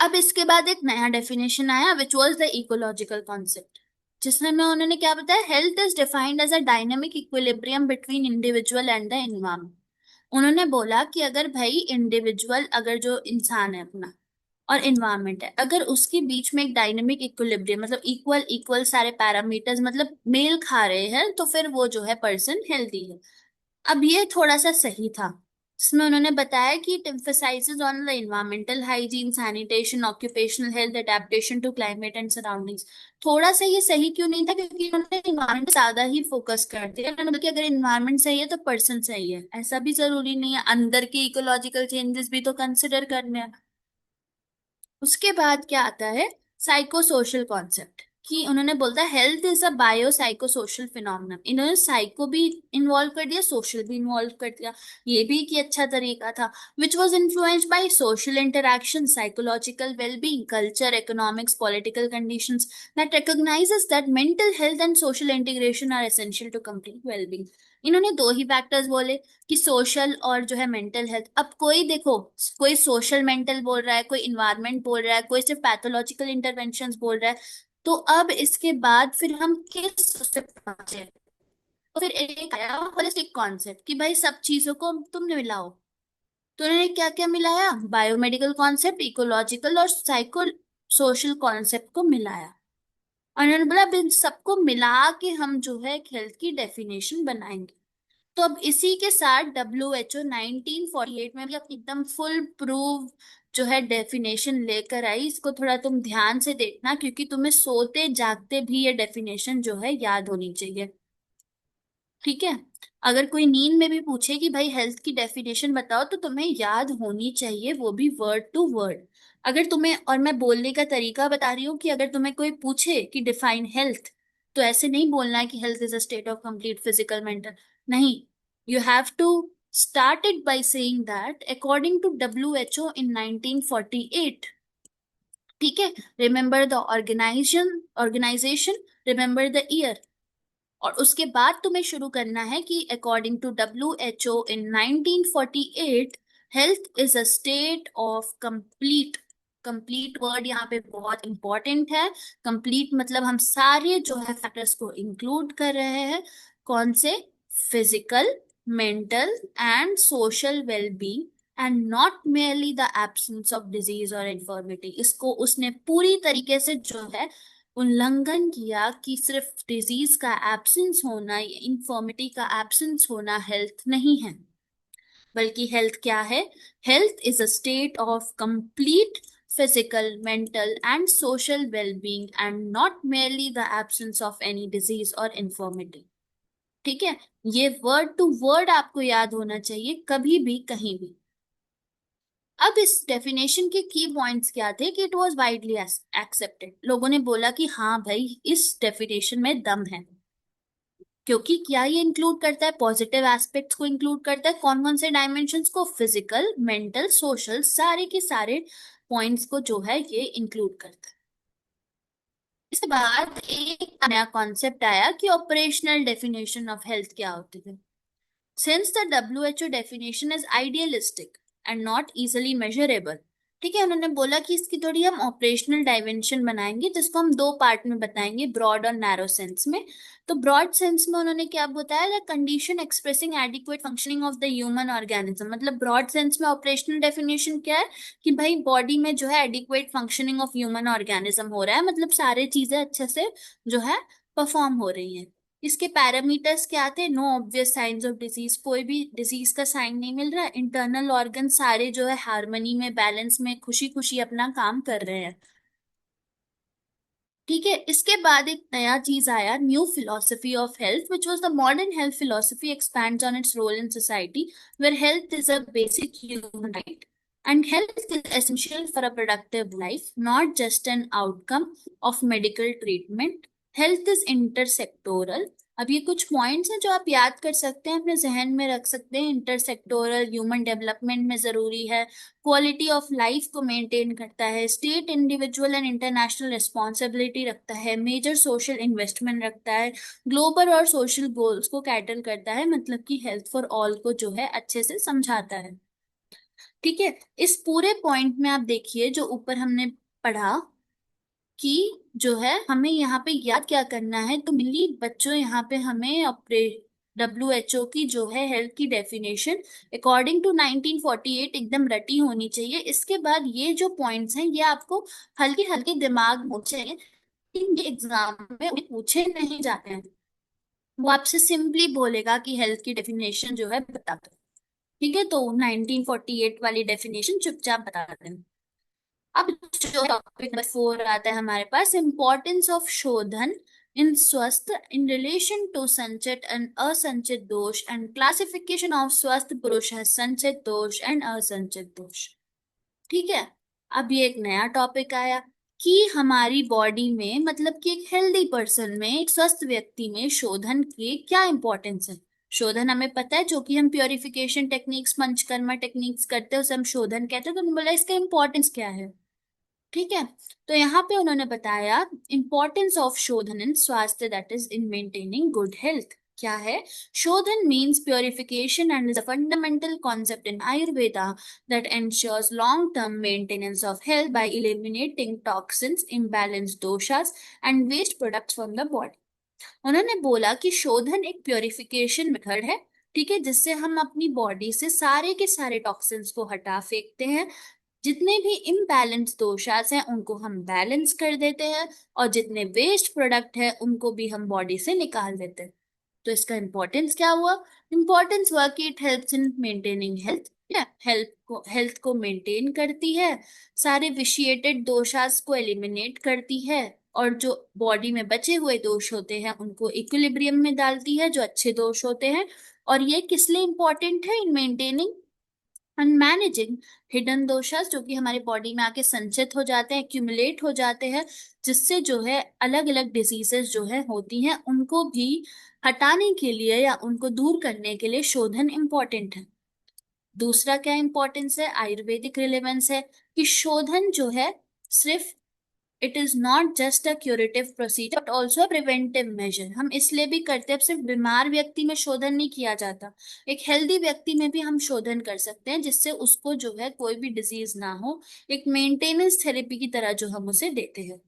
अब इसके बाद एक नया डेफिनेशन आया which was the ecological concept, जिसमें में उन्होंने क्या बताया, health is defined as a dynamic equilibrium between individual and the environment. उन्होंने बोला कि अगर भाई इंडिविजुअल, अगर जो इंसान है अपना और एनवायरमेंट है, अगर उसके बीच में एक डायनेमिक इक्विलिब्रियम, मतलब इक्वल इक्वल सारे पैरामीटर्स मतलब मेल खा रहे हैं, तो फिर वो जो है पर्सन हेल्दी है। अब ये थोड़ा सा सही था, इसमें उन्होंने बताया कि it emphasizes on the environmental hygiene, sanitation, occupational health, adaptation to climate and surroundings। थोड़ा सा ये सही क्यों नहीं था, क्योंकि उन्होंने environment ज्यादा ही फोकस कर दिया, उन्होंने बोला कि अगर environment सही है तो पर्सन सही है, ऐसा भी जरूरी नहीं है, अंदर के इकोलॉजिकल चेंजेस भी तो कंसिडर करने हैं। उसके बाद क्या आता है, साइको सोशल कॉन्सेप्ट, कि उन्होंने बोलता है health is a bio psycho social phenomenon. इन्होंने साइको भी इन्वॉल्व कर दिया, सोशल भी इन्वॉल्व कर दिया, ये भी कि अच्छा तरीका था। Which was influenced by social interaction, psychological wellbeing, culture, economics, political conditions that recognizes that mental health and social integration are essential to complete well-being। इन्होंने दो ही फैक्टर्स बोले कि सोशल और जो है मेंटल हेल्थ। अब कोई देखो, कोई सोशल मेंटल बोल रहा है, कोई इन्वायरमेंट बोल रहा है, कोई सिर्फ पैथोलॉजिकल इंटरवेंशंस बोल रहा है, तो अब इसके बाद फिर हम किस उस पे पहुंचे, तो फिर एक आया होलिस्टिक कॉन्सेप्ट कि भाई सब चीजों को तुम मिलाओ। तो उन्होंने क्या क्या मिलाया, बायोमेडिकल कॉन्सेप्ट, इकोलॉजिकल और साइको सोशल कॉन्सेप्ट को मिलाया। और उन्होंने बोला अब इन सबको मिला के हम जो है एक हेल्थ की डेफिनेशन बनाएंगे। तो अब इसी के साथ WHO 1948 में भी अब एकदम फुल प्रूव जो है डेफिनेशन लेकर आई, इसको थोड़ा तुम ध्यान से देखना, क्योंकि तुम्हें सोते जागते भी ये डेफिनेशन जो है याद होनी चाहिए। ठीक है, अगर कोई नींद में भी पूछे कि भाई हेल्थ की डेफिनेशन बताओ, तो तुम्हें याद होनी चाहिए, वो भी वर्ड टू वर्ड। अगर तुम्हें, और मैं बोलने का तरीका बता रही हूँ कि अगर तुम्हें कोई पूछे कि डिफाइन हेल्थ, तो ऐसे नहीं बोलना है कि health is a state of complete physical mental, नहीं। You have to start it by saying that according to WHO in 1948। ठीक है, remember the organisation, remember the year, और उसके बाद तुम्हें शुरू करना है कि according to WHO in 1948 health is a state of complete. Complete word यहाँ पे बहुत इंपॉर्टेंट है। कंप्लीट मतलब हम सारे जो है फैक्टर्स को इंक्लूड कर रहे हैं, कौन से, physical, mental and social wellbeing, and not merely the absence of disease और इन्फॉर्मिटी। इसको उसने पूरी तरीके से जो है उल्लंघन किया कि सिर्फ डिजीज का एब्सेंस होना या इंफॉर्मिटी का एब्सेंस होना हेल्थ नहीं है, बल्कि हेल्थ क्या है, health is a state of complete physical, mental and social wellbeing and not merely the absence of any disease और इंफॉर्मिटी। ठीक है, ये वर्ड टू वर्ड आपको याद होना चाहिए कभी भी कहीं भी। अब इस डेफिनेशन के की पॉइंट्स क्या थे, कि इट वाज वाइडली एक्सेप्टेड, लोगों ने बोला कि हाँ भाई इस डेफिनेशन में दम है, क्योंकि क्या ये इंक्लूड करता है, पॉजिटिव एस्पेक्ट्स को इंक्लूड करता है, कौन कौन से डायमेंशंस को, फिजिकल, मेंटल, सोशल, सारे के सारे पॉइंट्स को जो है ये इंक्लूड करता है। इसके बाद एक नया कॉन्सेप्ट आया कि ऑपरेशनल डेफिनेशन ऑफ हेल्थ क्या होती है। Since the WHO definition is idealistic and not easily measurable, ठीक है, उन्होंने बोला कि इसकी थोड़ी हम ऑपरेशनल डायमेंशन बनाएंगे, जिसको हम दो पार्ट में बताएंगे, ब्रॉड और नैरो सेंस में। तो ब्रॉड सेंस में उन्होंने क्या बताया, the condition expressing adequate functioning of the human organism. मतलब ब्रॉड सेंस में ऑपरेशनल डेफिनेशन क्या है, कि भाई बॉडी में जो है adequate functioning of human organism हो रहा है, मतलब सारे चीजें अच्छे से जो है परफॉर्म हो रही हैं। इसके पैरामीटर्स क्या थे? No obvious science of disease, कोई भी डिजीज का साइन नहीं मिल रहा। इंटरनल ऑर्गन सारे जो है हार्मनी में, बैलेंस में, खुशी खुशी अपना काम कर रहे हैं। ठीक है, इसके बाद एक नया चीज आया, new philosophy of health, which was the modern health philosophy expands on its role in society, where health is a basic human right and health is essential for a productive life, not just an outcome of medical treatment. Health is intersectoral. अब ये कुछ पॉइंट्स हैं जो आप याद कर सकते हैं, अपने जहन में रख सकते हैं। इंटरसेक्टोरल ह्यूमन डेवलपमेंट में जरूरी है, क्वालिटी ऑफ लाइफ को मेंटेन करता है, state individual and international responsibility रखता है, मेजर सोशल इन्वेस्टमेंट रखता है, ग्लोबल और सोशल गोल्स को कैटर करता है, मतलब कि हेल्थ फॉर ऑल को जो है अच्छे से समझाता है। ठीक है, इस पूरे पॉइंट में आप देखिए जो ऊपर हमने पढ़ा कि जो है हमें यहाँ पे याद क्या करना है, तो मिली बच्चों यहाँ पे हमें अपने WHO की जो है हेल्थ की डेफिनेशन अकॉर्डिंग टू 1948 एकदम रटी होनी चाहिए। इसके बाद ये जो पॉइंट्स हैं ये आपको हल्के हल्के दिमाग में चाहिए, ये एग्जाम में उन्हें पूछे नहीं जाते हैं। वो आपसे सिंपली बोलेगा कि हेल्थ की डेफिनेशन जो है बता दो। ठीक है, तो 1948 वाली डेफिनेशन चुपचाप बता दें। अब जो टॉपिक नंबर 4 आता है हमारे पास, इंपॉर्टेंस ऑफ शोधन इन स्वस्थ इन रिलेशन टू संचित एंड असंचित दोष एंड क्लासिफिकेशन ऑफ स्वस्थ पुरुष है संचित दोष एंड असंचित दोष। ठीक है, अब ये एक नया टॉपिक आया कि हमारी बॉडी में, मतलब कि एक हेल्दी पर्सन में, एक स्वस्थ व्यक्ति में शोधन की क्या इंपॉर्टेंस है। शोधन हमें पता है, जो कि हम प्योरिफिकेशन टेक्निक्स, पंचकर्मा टेक्निक्स करते हैं उसे हम शोधन कहते हैं। तो उन्होंने बोला इसका इंपॉर्टेंस क्या है। ठीक है, तो यहाँ पे उन्होंने बताया इंपॉर्टेंस ऑफ शोधन इन स्वास्थ्य, that is in maintaining good health. क्या है? शोधन means purification and is a fundamental concept in Ayurveda that ensures long-term maintenance of health by eliminating toxins, imbalanced doshas, and waste products from the body. उन्होंने बोला कि शोधन एक प्योरिफिकेशन मेथड है, ठीक है, जिससे हम अपनी बॉडी से सारे के सारे टॉक्सिन्स को हटा फेंकते हैं। जितने भी इम्बैलेंस दोषास हैं उनको हम बैलेंस कर देते हैं, और जितने वेस्ट प्रोडक्ट है उनको भी हम बॉडी से निकाल देते हैं। तो इसका इंपॉर्टेंस क्या हुआ? इंपॉर्टेंस हुआ कि it helps in maintaining health, health को मेंटेन करती है, सारे विशिएटेड दोषास को एलिमिनेट करती है, और जो बॉडी में बचे हुए दोष होते हैं उनको इक्विलिब्रियम में डालती है, जो अच्छे दोष होते हैं। और ये किस लिए इंपॉर्टेंट है? In maintaining and managing hidden doshas, जो कि हमारी बॉडी में आके संचित हो जाते हैं, एक्यूमुलेट हो जाते हैं, जिससे जो है अलग अलग डिजीजेस जो है होती हैं उनको भी हटाने के लिए या उनको दूर करने के लिए शोधन इंपॉर्टेंट है। दूसरा क्या इंपॉर्टेंस है, आयुर्वेदिक रिलेवेंस है, कि शोधन जो है सिर्फ, it is not just a curative procedure but also preventive measure. हम इसलिए भी करते हैं, अब सिर्फ बीमार व्यक्ति में शोधन नहीं किया जाता, एक हेल्दी व्यक्ति में भी हम शोधन कर सकते हैं, जिससे उसको जो है कोई भी डिजीज ना हो, एक मेंटेनेंस थेरेपी की तरह जो हम उसे देते हैं।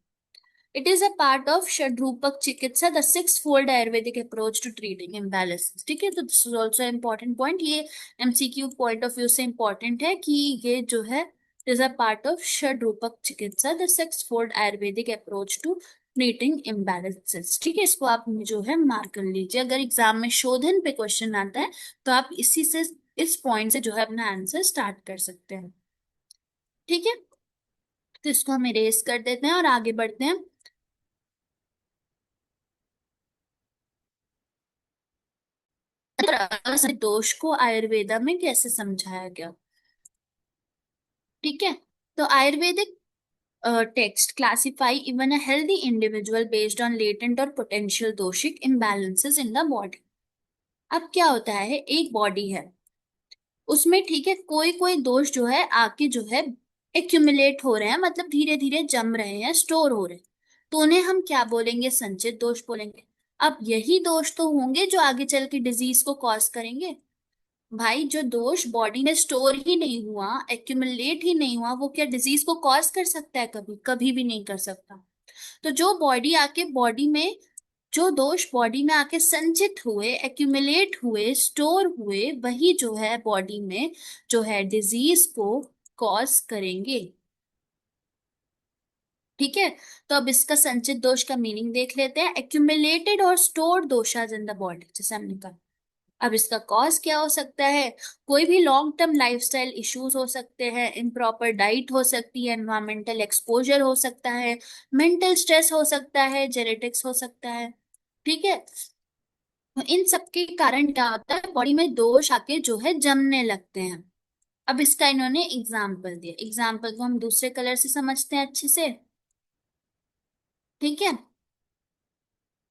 It is a part of Shadrupaka chikitsa, the six fold Ayurvedic approach to treating imbalance. ठीक है, तो this is also important point, ये MCQ पॉइंट ऑफ व्यू से इम्पोर्टेंट है कि ये जो है is a part of Shadrupaka chikitsa, the six fold Ayurvedic approach to treating imbalances. ठीक है, इसको आप जो है मार्क कर लीजिए, अगर एग्जाम में शोधन पे क्वेश्चन आता है तो आप इसी से, इस पॉइंट से जो है अपना आंसर स्टार्ट कर सकते हैं। ठीक है, तो इसको हम इरेज कर देते हैं और आगे बढ़ते हैं। दोष को आयुर्वेदा में कैसे समझाया गया? ठीक है, तो Ayurvedic text classify even a healthy individual based on latent और potential doshic imbalances in the body. अब क्या होता है, एक बॉडी है उसमें, ठीक है, कोई कोई दोष जो है आके जो है एक्यूमुलेट हो रहे हैं, मतलब धीरे धीरे जम रहे हैं, स्टोर हो रहे हैं, तो उन्हें हम क्या बोलेंगे? संचित दोष बोलेंगे। अब यही दोष तो होंगे जो आगे चल के डिजीज को कॉज करेंगे। भाई, जो दोष बॉडी में स्टोर ही नहीं हुआ, एक्यूमुलेट ही नहीं हुआ, वो क्या डिजीज को कॉज कर सकता है? कभी कभी भी नहीं कर सकता। तो जो बॉडी आके बॉडी में, जो दोष बॉडी में आके संचित हुए, एक्यूमुलेट हुए, स्टोर हुए, वही जो है बॉडी में जो है डिजीज को कॉज करेंगे। ठीक है। तो अब इसका संचित दोष का मीनिंग देख लेते हैं। एक्यूमुलेटेड और stored doshas in the body, जैसे हमने कहा। अब इसका कॉज क्या हो सकता है? कोई भी लॉन्ग टर्म लाइफस्टाइल इश्यूज हो सकते हैं, इम्प्रॉपर डाइट हो सकती है, एनवायरमेंटल एक्सपोजर हो सकता है, मेंटल स्ट्रेस हो सकता है, जेनेटिक्स हो सकता है। ठीक है। तो इन सब के कारण क्या होता है, बॉडी में दोष आके जो है जमने लगते हैं। अब इसका इन्होंने एग्जाम्पल दिया, एग्जाम्पल को हम दूसरे कलर से समझते हैं अच्छे से। ठीक है।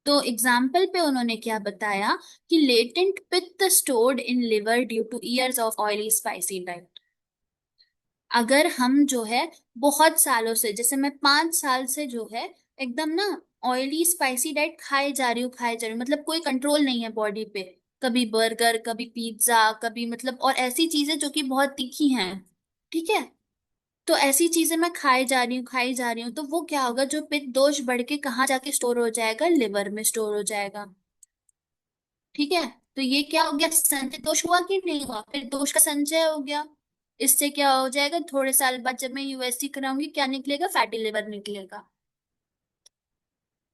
तो एग्जाम्पल पे उन्होंने क्या बताया कि लेटेंट पित्त stored in liver due two years of oily spicy diet. अगर हम जो है बहुत सालों से, जैसे मैं 5 साल से जो है एकदम ना ऑयली स्पाइसी डाइट खाए जा रही हूँ, मतलब कोई कंट्रोल नहीं है बॉडी पे। कभी बर्गर, कभी पिज्जा, कभी मतलब और ऐसी चीजें जो कि बहुत तीखी हैं। ठीक है। तो ऐसी चीजें मैं खाई जा रही हूँ, तो वो क्या होगा, जो पित्त दोष बढ़ के कहाँ जाके स्टोर हो जाएगा, लिवर में स्टोर हो जाएगा। ठीक है। तो ये क्या हो गया, संचय दोष हुआ कि नहीं हुआ, फिर दोष का संचय हो गया। इससे क्या हो जाएगा, थोड़े साल बाद जब मैं यूएससी कराऊंगी, क्या निकलेगा, फैटी लिवर निकलेगा।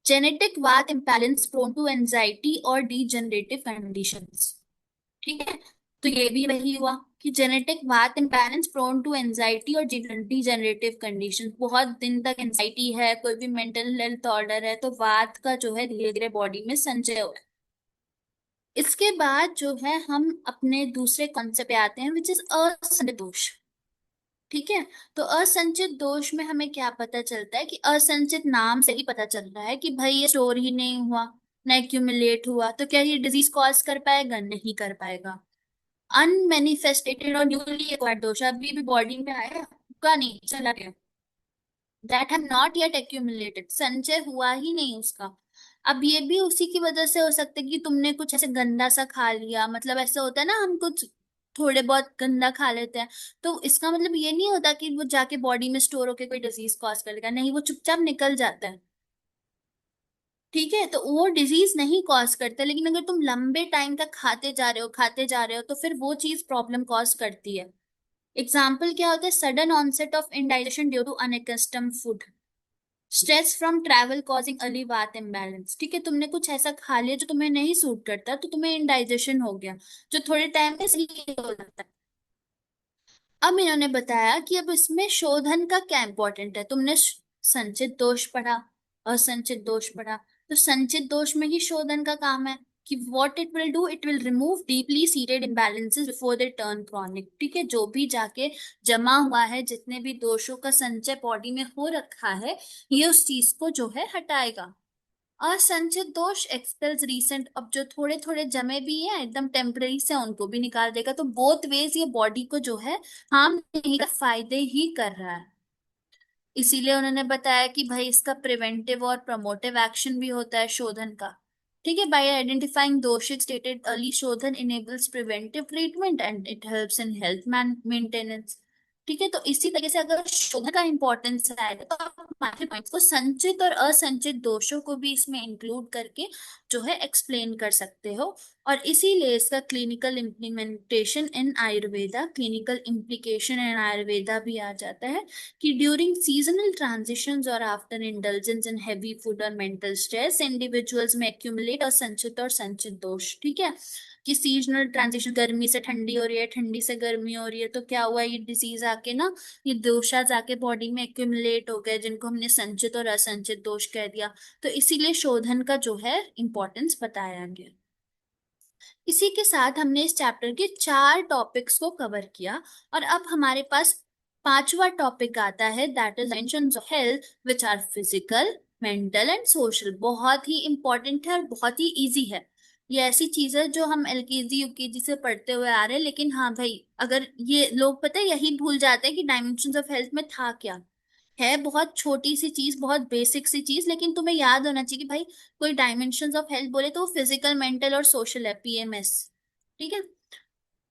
जेनेटिक वात इम्बैलेंस प्रोन टू एंजाइटी और डीजनरेटिव कंडीशंस। ठीक है। तो ये भी वही हुआ कि जेनेटिक वात इम्बैलेंस प्रोन टू एंजाइटी और डीजनरेटिव कंडीशन। बहुत दिन तक एंजाइटी है, कोई भी मेंटल हेल्थ ऑर्डर है, तो वात का जो है धीरे धीरे बॉडी में संचय हो। इसके बाद जो है हम अपने दूसरे कॉन्सेप्ट पे आते हैं, विच इज असंचित दोष। ठीक है। तो असंचित दोष में हमें क्या पता चलता है कि असंचित नाम से ही पता चल रहा है कि भाई ये स्टोर ही नहीं हुआ, ना एक्यूमुलेट हुआ, तो क्या ये डिजीज कॉज कर पाएगा, नहीं कर पाएगा। अनमेनिफेस्टेटेड और न्यूली एक्वायर्ड दोष अभी भी बॉडी में आया, का नहीं, चला गया। That have not yet accumulated, संचय हुआ ही नहीं उसका। अब ये भी उसी की वजह से हो सकता है कि तुमने कुछ ऐसे गंदा सा खा लिया, मतलब ऐसा होता है ना, हम कुछ थोड़े बहुत गंदा खा लेते हैं, तो इसका मतलब ये नहीं होता कि वो जाके बॉडी में स्टोर होके कोई डिजीज कॉज कर लेगा, नहीं, वो चुपचाप निकल जाता है। ठीक है। तो वो डिजीज नहीं कॉज करता, लेकिन अगर तुम लंबे टाइम तक खाते जा रहे हो, तो फिर वो चीज प्रॉब्लम कॉज करती है। एग्जाम्पल क्या होता है, sudden onset of indigestion due to unaccustomed food, stress from travel causing early vata imbalance. ठीक है, तुमने कुछ ऐसा खा लिया जो तुम्हें नहीं सूट करता, तो तुम्हें इंडाइजेशन हो गया, जो थोड़े टाइम में सही हो जाता है। अब इन्होंने बताया कि अब इसमें शोधन का क्या इंपॉर्टेंट है। तुमने संचित दोष पढ़ा, असंचित दोष पढ़ा, तो संचित दोष में ही शोधन का काम है कि what it will do, it will remove deeply seated imbalances before they turn chronic. ठीक है, जो भी जाके जमा हुआ है, जितने भी दोषों का संचय बॉडी में हो रखा है, ये उस चीज को जो है हटाएगा। असंचित दोष एक्सपेल्स रीसेंट, अब जो थोड़े थोड़े जमे भी हैं एकदम टेम्पररी से, उनको भी निकाल देगा। तो बोथ वेज ये बॉडी को जो है हार्म नहीं कर, फायदे ही कर रहा है। इसीलिए उन्होंने बताया कि भाई इसका प्रिवेंटिव और प्रमोटिव एक्शन भी होता है शोधन का। ठीक है, बाय आइडेंटिफाइंग दोषित स्टेटेड अर्ली, शोधन enables preventive treatment and it helps in health maintenance. ठीक है। तो इसी तरीके से अगर शोधन का इंपॉर्टेंस आएगा, तो आप हमारे पॉइंट्स को संचित और असंचित दोषों को भी इसमें इंक्लूड करके जो है एक्सप्लेन कर सकते हो। और इसीलिए इसका क्लिनिकल इम्प्लीमेंटेशन इन आयुर्वेदा, क्लिनिकल इम्प्लीकेशन इन आयुर्वेदा भी आ जाता है कि ड्यूरिंग सीजनल ट्रांजिशंस और after indulgence in heavy food और मेंटल स्ट्रेस, इंडिविजुअल्स में एक्यूमुलेट असंचित और संचित दोष। ठीक है, कि सीजनल ट्रांजिशन, गर्मी से ठंडी हो रही है, ठंडी से गर्मी हो रही है, तो क्या हुआ, ये डिजीज आके ना, ये दोषा जाके बॉडी में एक्यूमुलेट हो गए, जिनको हमने संचित और असंचित दोष कह दिया। तो इसीलिए शोधन का जो है इंपॉर्टेंस बताया गया। इसी के साथ हमने इस चैप्टर के 4 टॉपिक्स को कवर किया, और अब हमारे पास 5वां टॉपिक आता है, that is dimensions of health which are physical, mental and social. बहुत ही इंपॉर्टेंट है और बहुत ही इजी है। ये ऐसी चीज है जो हम एलकेजी यूकेजी से पढ़ते हुए आ रहे हैं, लेकिन हाँ भाई, अगर ये लोग पता है यही भूल जाते हैं कि डायमेंशंस ऑफ हेल्थ में था क्या। है बहुत छोटी सी चीज, बहुत बेसिक सी चीज, लेकिन तुम्हें याद होना चाहिए कि भाई कोई डायमेंशंस ऑफ हेल्थ बोले तो फिजिकल, मेंटल और सोशल है, पीएमएस। ठीक है।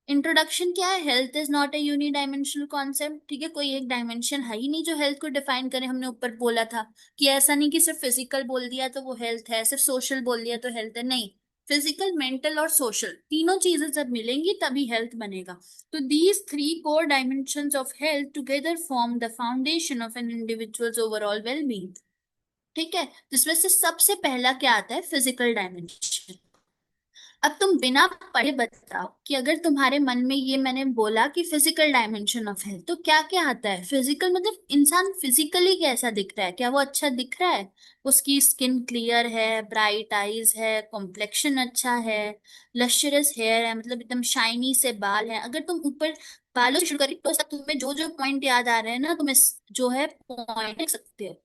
इंट्रोडक्शन क्या है, health is not a unidimensional concept. ठीक है, कोई एक डायमेंशन है ही नहीं जो हेल्थ को डिफाइन करे। हमने ऊपर बोला था कि ऐसा नहीं कि सिर्फ फिजिकल बोल दिया तो वो हेल्थ है, सिर्फ सोशल बोल दिया तो हेल्थ है, नहीं। फिजिकल, मेंटल और सोशल, तीनों चीजें जब मिलेंगी तभी हेल्थ बनेगा। तो these three core dimensions of health together form the foundation of an individual's overall wellbeing. ठीक है, जिसमें से सबसे पहला क्या आता है, फिजिकल डायमेंशन। अब तुम बिना पढ़े बताओ कि अगर तुम्हारे मन में ये मैंने बोला कि फिजिकल डायमेंशन ऑफ हेल्थ, तो क्या क्या आता है। फिजिकल मतलब इंसान फिजिकली कैसा दिख रहा है, क्या वो अच्छा दिख रहा है, उसकी स्किन क्लियर है, ब्राइट आईज है, कॉम्प्लेक्शन अच्छा है, लश्यरस हेयर है, मतलब एकदम शाइनी से बाल है। अगर तुम ऊपर बालों से शुरू करें तो तुम्हें जो जो पॉइंट याद आ रहे हैं ना, तुम्हें जो है पॉइंट लिख सकते हो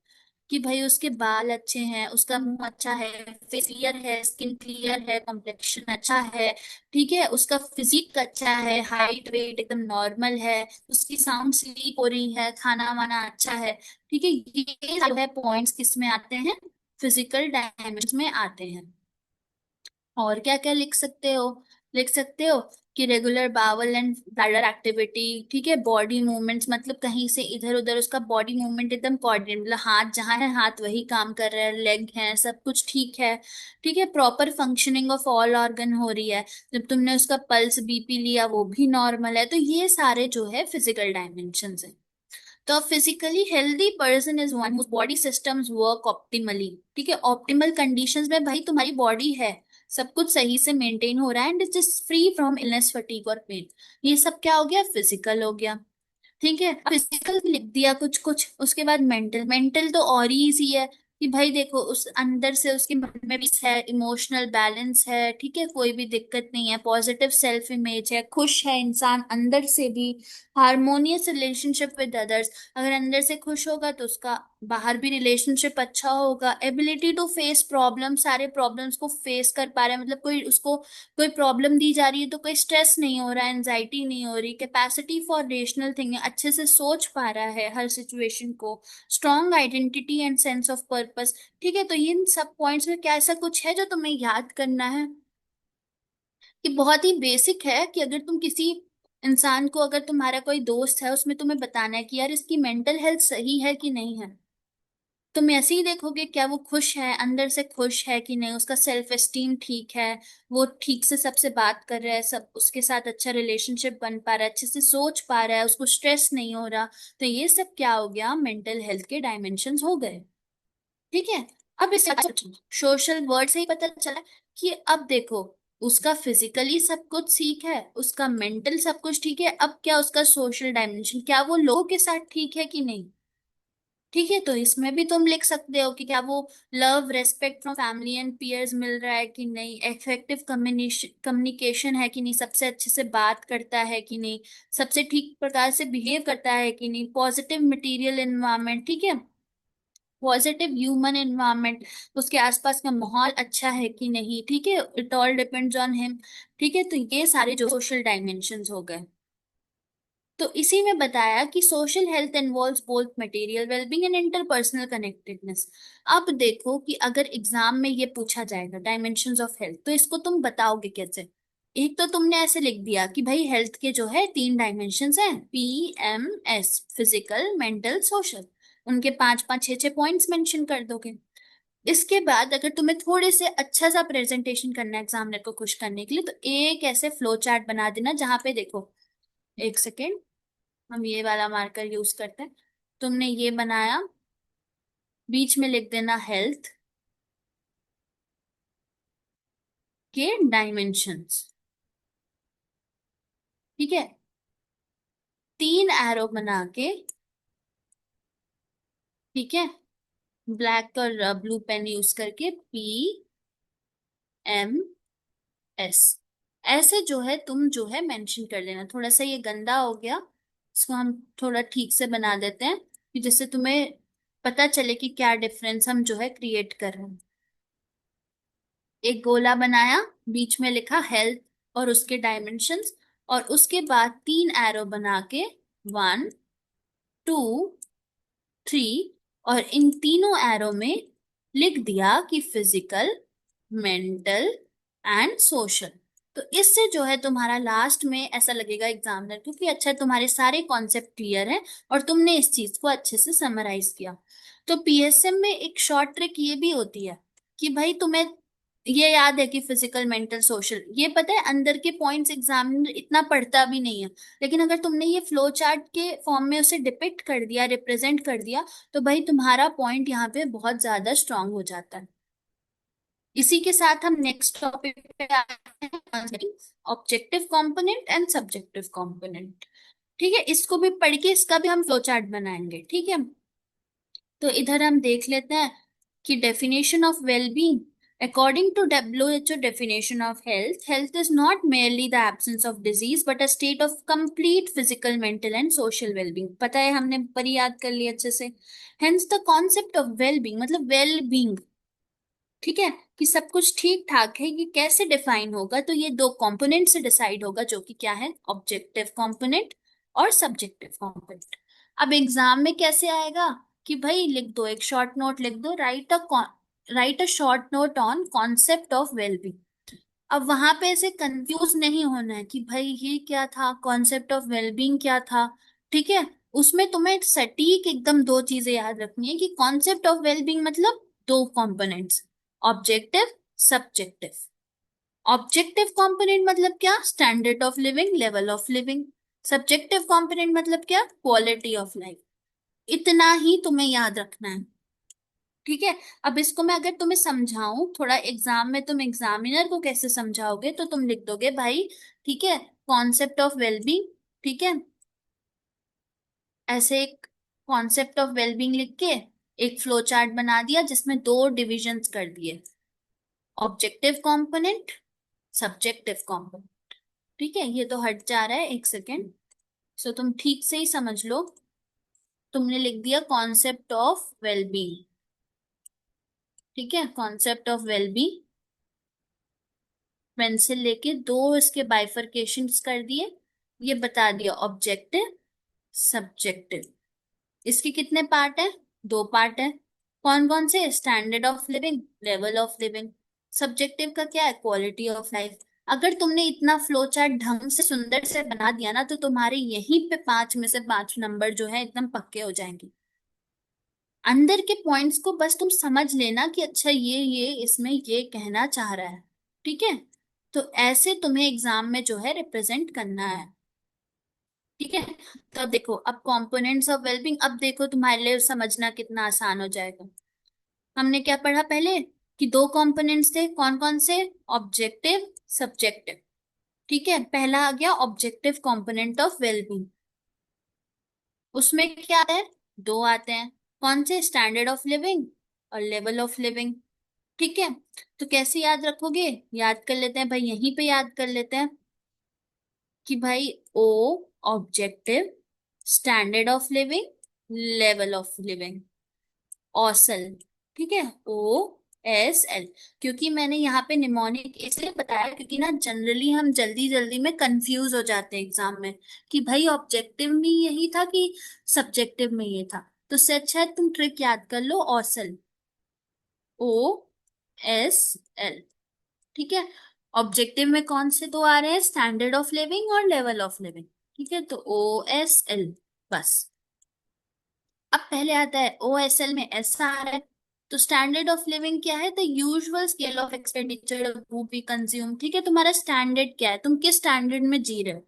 कि भाई उसके बाल अच्छे हैं, उसका मुंह अच्छा है, फेस क्लियर है, स्किन क्लियर है, कॉम्प्लेक्शन अच्छा है, ठीक है, उसका फिजिक अच्छा है, हाइट वेट एकदम नॉर्मल है, उसकी साउंड स्लीप हो रही है, खाना वाना अच्छा है। ठीक है, ये जो है पॉइंट्स किस में आते हैं, फिजिकल डायमेंशन में आते हैं। और क्या क्या लिख सकते हो, लिख सकते हो कि regular bowel and bladder activity, ठीक है, बॉडी मूवमेंट्स, मतलब कहीं से इधर उधर उसका बॉडी मूवमेंट एकदम कोऑर्डिनेट, मतलब हाथ जहाँ है हाथ वही काम कर रहा है, लेग है, सब कुछ ठीक है। ठीक है, proper functioning of all organ हो रही है, जब तुमने उसका पल्स बीपी लिया वो भी नॉर्मल है। तो ये सारे जो है फिजिकल डायमेंशंस है। तो physically healthy person is one whose body systems work optimally. ठीक है, ऑप्टिमल कंडीशंस में भाई तुम्हारी बॉडी है, सब कुछ सही से मेंटेन हो रहा है, and it is free from illness, fatigue और पेन। ये सब क्या हो गया, फिजिकल हो गया। ठीक है, फिजिकल लिख दिया कुछ कुछ, उसके बाद मेंटल, मेंटल तो और ही इजी है कि भाई देखो उस अंदर से उसके मन में पीस है, इमोशनल बैलेंस है, ठीक है, कोई भी दिक्कत नहीं है, पॉजिटिव सेल्फ इमेज है, खुश है इंसान अंदर से भी, हारमोनियस रिलेशनशिप विद अदर्स, अगर अंदर से खुश होगा तो उसका बाहर भी रिलेशनशिप अच्छा होगा, एबिलिटी टू फेस प्रॉब्लम, सारे प्रॉब्लम्स को फेस कर पा रहा है, मतलब कोई उसको कोई प्रॉब्लम दी जा रही है तो कोई स्ट्रेस नहीं हो रहा है, एंजाइटी नहीं हो रही, कैपेसिटी फॉर रेशनल थिंकिंग, अच्छे से सोच पा रहा है हर सिचुएशन को, strong identity and sense of purpose. ठीक है, तो इन सब पॉइंट्स में क्या ऐसा कुछ है जो तुम्हें याद करना है, कि बहुत ही बेसिक है कि अगर तुम किसी इंसान को, अगर तुम्हारा कोई दोस्त है उसमें तुम्हें बताना है कि यार इसकी मेंटल हेल्थ सही है कि नहीं है, तुम ऐसे ही देखोगे क्या वो खुश है, अंदर से खुश है कि नहीं, उसका सेल्फ एस्टीम ठीक है, वो ठीक से सबसे बात कर रहा है, सब उसके साथ अच्छा रिलेशनशिप बन पा रहा है, अच्छे से सोच पा रहा है, उसको स्ट्रेस नहीं हो रहा। तो ये सब क्या हो गया, मेंटल हेल्थ के डायमेंशंस हो गए। ठीक है, अब इस सोशल वर्ड से ही पता चला कि अब देखो उसका फिजिकली सब कुछ ठीक है, उसका मेंटल सब कुछ ठीक है, अब क्या उसका सोशल डायमेंशन, क्या वो लोगों के साथ ठीक है कि नहीं। ठीक है, तो इसमें भी तुम लिख सकते हो कि क्या वो love respect from family and peers मिल रहा है कि नहीं, इफेक्टिव कम्युनिकेशन है कि नहीं, सबसे अच्छे से बात करता है कि नहीं, सबसे ठीक प्रकार से बिहेव करता है कि नहीं, पॉजिटिव मटेरियल एनवायरनमेंट, ठीक है, पॉजिटिव ह्यूमन एनवायरनमेंट, उसके आसपास का माहौल अच्छा है कि नहीं। ठीक है, it all depends on him. ठीक है, तो ये सारे जो सोशल डायमेंशंस हो गए। तो इसी में बताया कि social health involves both material wellbeing and interpersonal connectedness. अब देखो कि अगर एग्जाम में ये पूछा जाएगा डायमेंशंस ऑफ हेल्थ, तो इसको तुम बताओगे कैसे। एक तो तुमने ऐसे लिख दिया कि भाई हेल्थ के जो है तीन डायमेंशंस हैं, PMS, फिजिकल मेंटल सोशल, उनके पांच पांच छह छह पॉइंट्स मेंशन कर दोगे। इसके बाद अगर तुम्हें थोड़े से अच्छा सा प्रेजेंटेशन करना है एग्जामिनर को खुश करने के लिए, तो एक ऐसे फ्लो चार्ट बना देना जहां पे देखो, एक सेकेंड, हम ये वाला मार्कर यूज करते हैं, तुमने ये बनाया, बीच में लिख देना हेल्थ के डायमेंशंस। ठीक है, तीन एरो बना के, ठीक है, ब्लैक और ब्लू पेन यूज करके, PMS, ऐसे जो है तुम जो है मेंशन कर देना। थोड़ा सा ये गंदा हो गया, इसको हम थोड़ा ठीक से बना देते हैं कि जिससे तुम्हें पता चले कि क्या डिफरेंस हम जो है क्रिएट कर रहे हैं। एक गोला बनाया, बीच में लिखा हेल्थ और उसके डायमेंशंस, और उसके बाद तीन एरो बना के, 1, 2, 3, और इन तीनों एरो में लिख दिया कि फिजिकल, मेंटल एंड सोशल। तो इससे जो है तुम्हारा लास्ट में ऐसा लगेगा एग्जामिनर को कि अच्छा तुम्हारे सारे कॉन्सेप्ट क्लियर हैं और तुमने इस चीज को अच्छे से समराइज किया। तो PSM में एक शॉर्ट ट्रिक ये भी होती है कि भाई तुम्हें ये याद है कि फिजिकल, मेंटल, सोशल, ये पता है अंदर के पॉइंट्स एग्जामिनर इतना पढ़ता भी नहीं है। लेकिन अगर तुमने ये फ्लो चार्ट के फॉर्म में उसे डिपिक्ट कर दिया, रिप्रेजेंट कर दिया, तो भाई तुम्हारा पॉइंट यहाँ पे बहुत ज्यादा स्ट्रांग हो जाता है। इसी के साथ हम नेक्स्ट टॉपिक पे आते हैं, objective component and subjective component. ठीक है, इसको भी पढ़ के इसका भी हम फ्लो चार्ट बनाएंगे, ठीक है। तो इधर हम देख लेते हैं कि definition of wellbeing, according to WHO definition of health, health is not merely the absence of disease but a state of complete physical, mental and social well-being। पता है, हमने परी याद कर लिया अच्छे से। Hence the concept of well-being मतलब well-being, ठीक है, कि सब कुछ ठीक ठाक है, ये कैसे डिफाइन होगा, तो ये दो कंपोनेंट से डिसाइड होगा, जो कि क्या है, ऑब्जेक्टिव कंपोनेंट और सब्जेक्टिव कंपोनेंट। अब एग्जाम में कैसे आएगा कि भाई लिख दो, एक शॉर्ट नोट लिख दो, right a short note on concept of wellbeing. अब वहां पे ऐसे कंफ्यूज नहीं होना है कि भाई ये क्या था, कॉन्सेप्ट ऑफ वेलबींग क्या था। ठीक है, उसमें तुम्हें सटीक एकदम दो चीजें याद रखनी है कि कॉन्सेप्ट ऑफ वेलबींग मतलब दो components, objective, subjective. Objective component मतलब क्या, standard of living, level of living. Subjective component मतलब क्या, क्वालिटी ऑफ लाइफ। इतना ही तुम्हें याद रखना है, ठीक है। अब इसको मैं अगर तुम्हें समझाऊं थोड़ा एग्जाम में, तुम एग्जामिनर को कैसे समझाओगे, तो तुम लिख दोगे भाई, ठीक है, कॉन्सेप्ट ऑफ वेलबींग, ठीक है, ऐसे एक कॉन्सेप्ट ऑफ वेलबींग लिख के एक फ्लो चार्ट बना दिया जिसमें दो डिविजन्स कर दिए, ऑब्जेक्टिव कंपोनेंट, सब्जेक्टिव कंपोनेंट। ठीक है, ये तो हट जा रहा है, एक सेकेंड। सो तुम ठीक से ही समझ लो, तुमने लिख दिया कॉन्सेप्ट ऑफ वेलबींग, ठीक है, कॉन्सेप्ट ऑफ वेलबींग, पेंसिल लेके दो इसके बाइफरकेशंस कर दिए, ये बता दिया ऑब्जेक्टिव, सब्जेक्टिव। इसके कितने पार्ट है, दो पार्ट है। कौन कौन से, standard of living, level of living. Subjective का क्या है, क्वालिटी ऑफ लाइफ। अगर तुमने इतना फ्लो चार्ट ढंग से सुंदर से बना दिया ना, तो तुम्हारे यहीं पे 5 में से 5 नंबर जो है एकदम पक्के हो जाएंगे। अंदर के पॉइंट्स को बस तुम समझ लेना कि अच्छा ये इसमें ये कहना चाह रहा है, ठीक है। तो ऐसे तुम्हें एग्जाम में जो है रिप्रेजेंट करना है, ठीक है। तो अब देखो, अब कंपोनेंट्स ऑफ वेलबींग, अब देखो तुम्हारे लिए समझना कितना आसान हो जाएगा। हमने क्या पढ़ा पहले कि दो कंपोनेंट्स थे, कौन कौन से, ऑब्जेक्टिव, सब्जेक्टिव। ठीक है, पहला आ गया ऑब्जेक्टिव कंपोनेंट ऑफ वेलबींग। उसमें क्या आता है, दो आते हैं, कौन से, स्टैंडर्ड ऑफ लिविंग और लेवल ऑफ लिविंग। ठीक है, तो कैसे याद रखोगे, याद कर लेते हैं भाई, यहीं पे याद कर लेते हैं कि भाई O objective, standard of living, level of living, ओसल। ठीक है, OSL। क्योंकि मैंने यहाँ पे निमोनिक इसलिए बताया क्योंकि ना जनरली हम जल्दी जल्दी में कंफ्यूज हो जाते हैं एग्जाम में कि भाई ऑब्जेक्टिव में यही था कि सब्जेक्टिव में ये था। तो इससे अच्छा है तुम ट्रिक याद कर लो, ओसल, OSL। ठीक है, ऑब्जेक्टिव में कौन से दो आ रहे हैं, स्टैंडर्ड ऑफ लिविंग और लेवल ऑफ लिविंग। ठीक है, तो OSL बस। अब पहले आता है OSL में ऐसा आ रहा है, तो स्टैंडर्ड ऑफ लिविंग क्या है, the usual scale of expenditure we consume. ठीक है, तुम्हारा स्टैंडर्ड क्या है, तुम किस स्टैंडर्ड में जी रहे हो,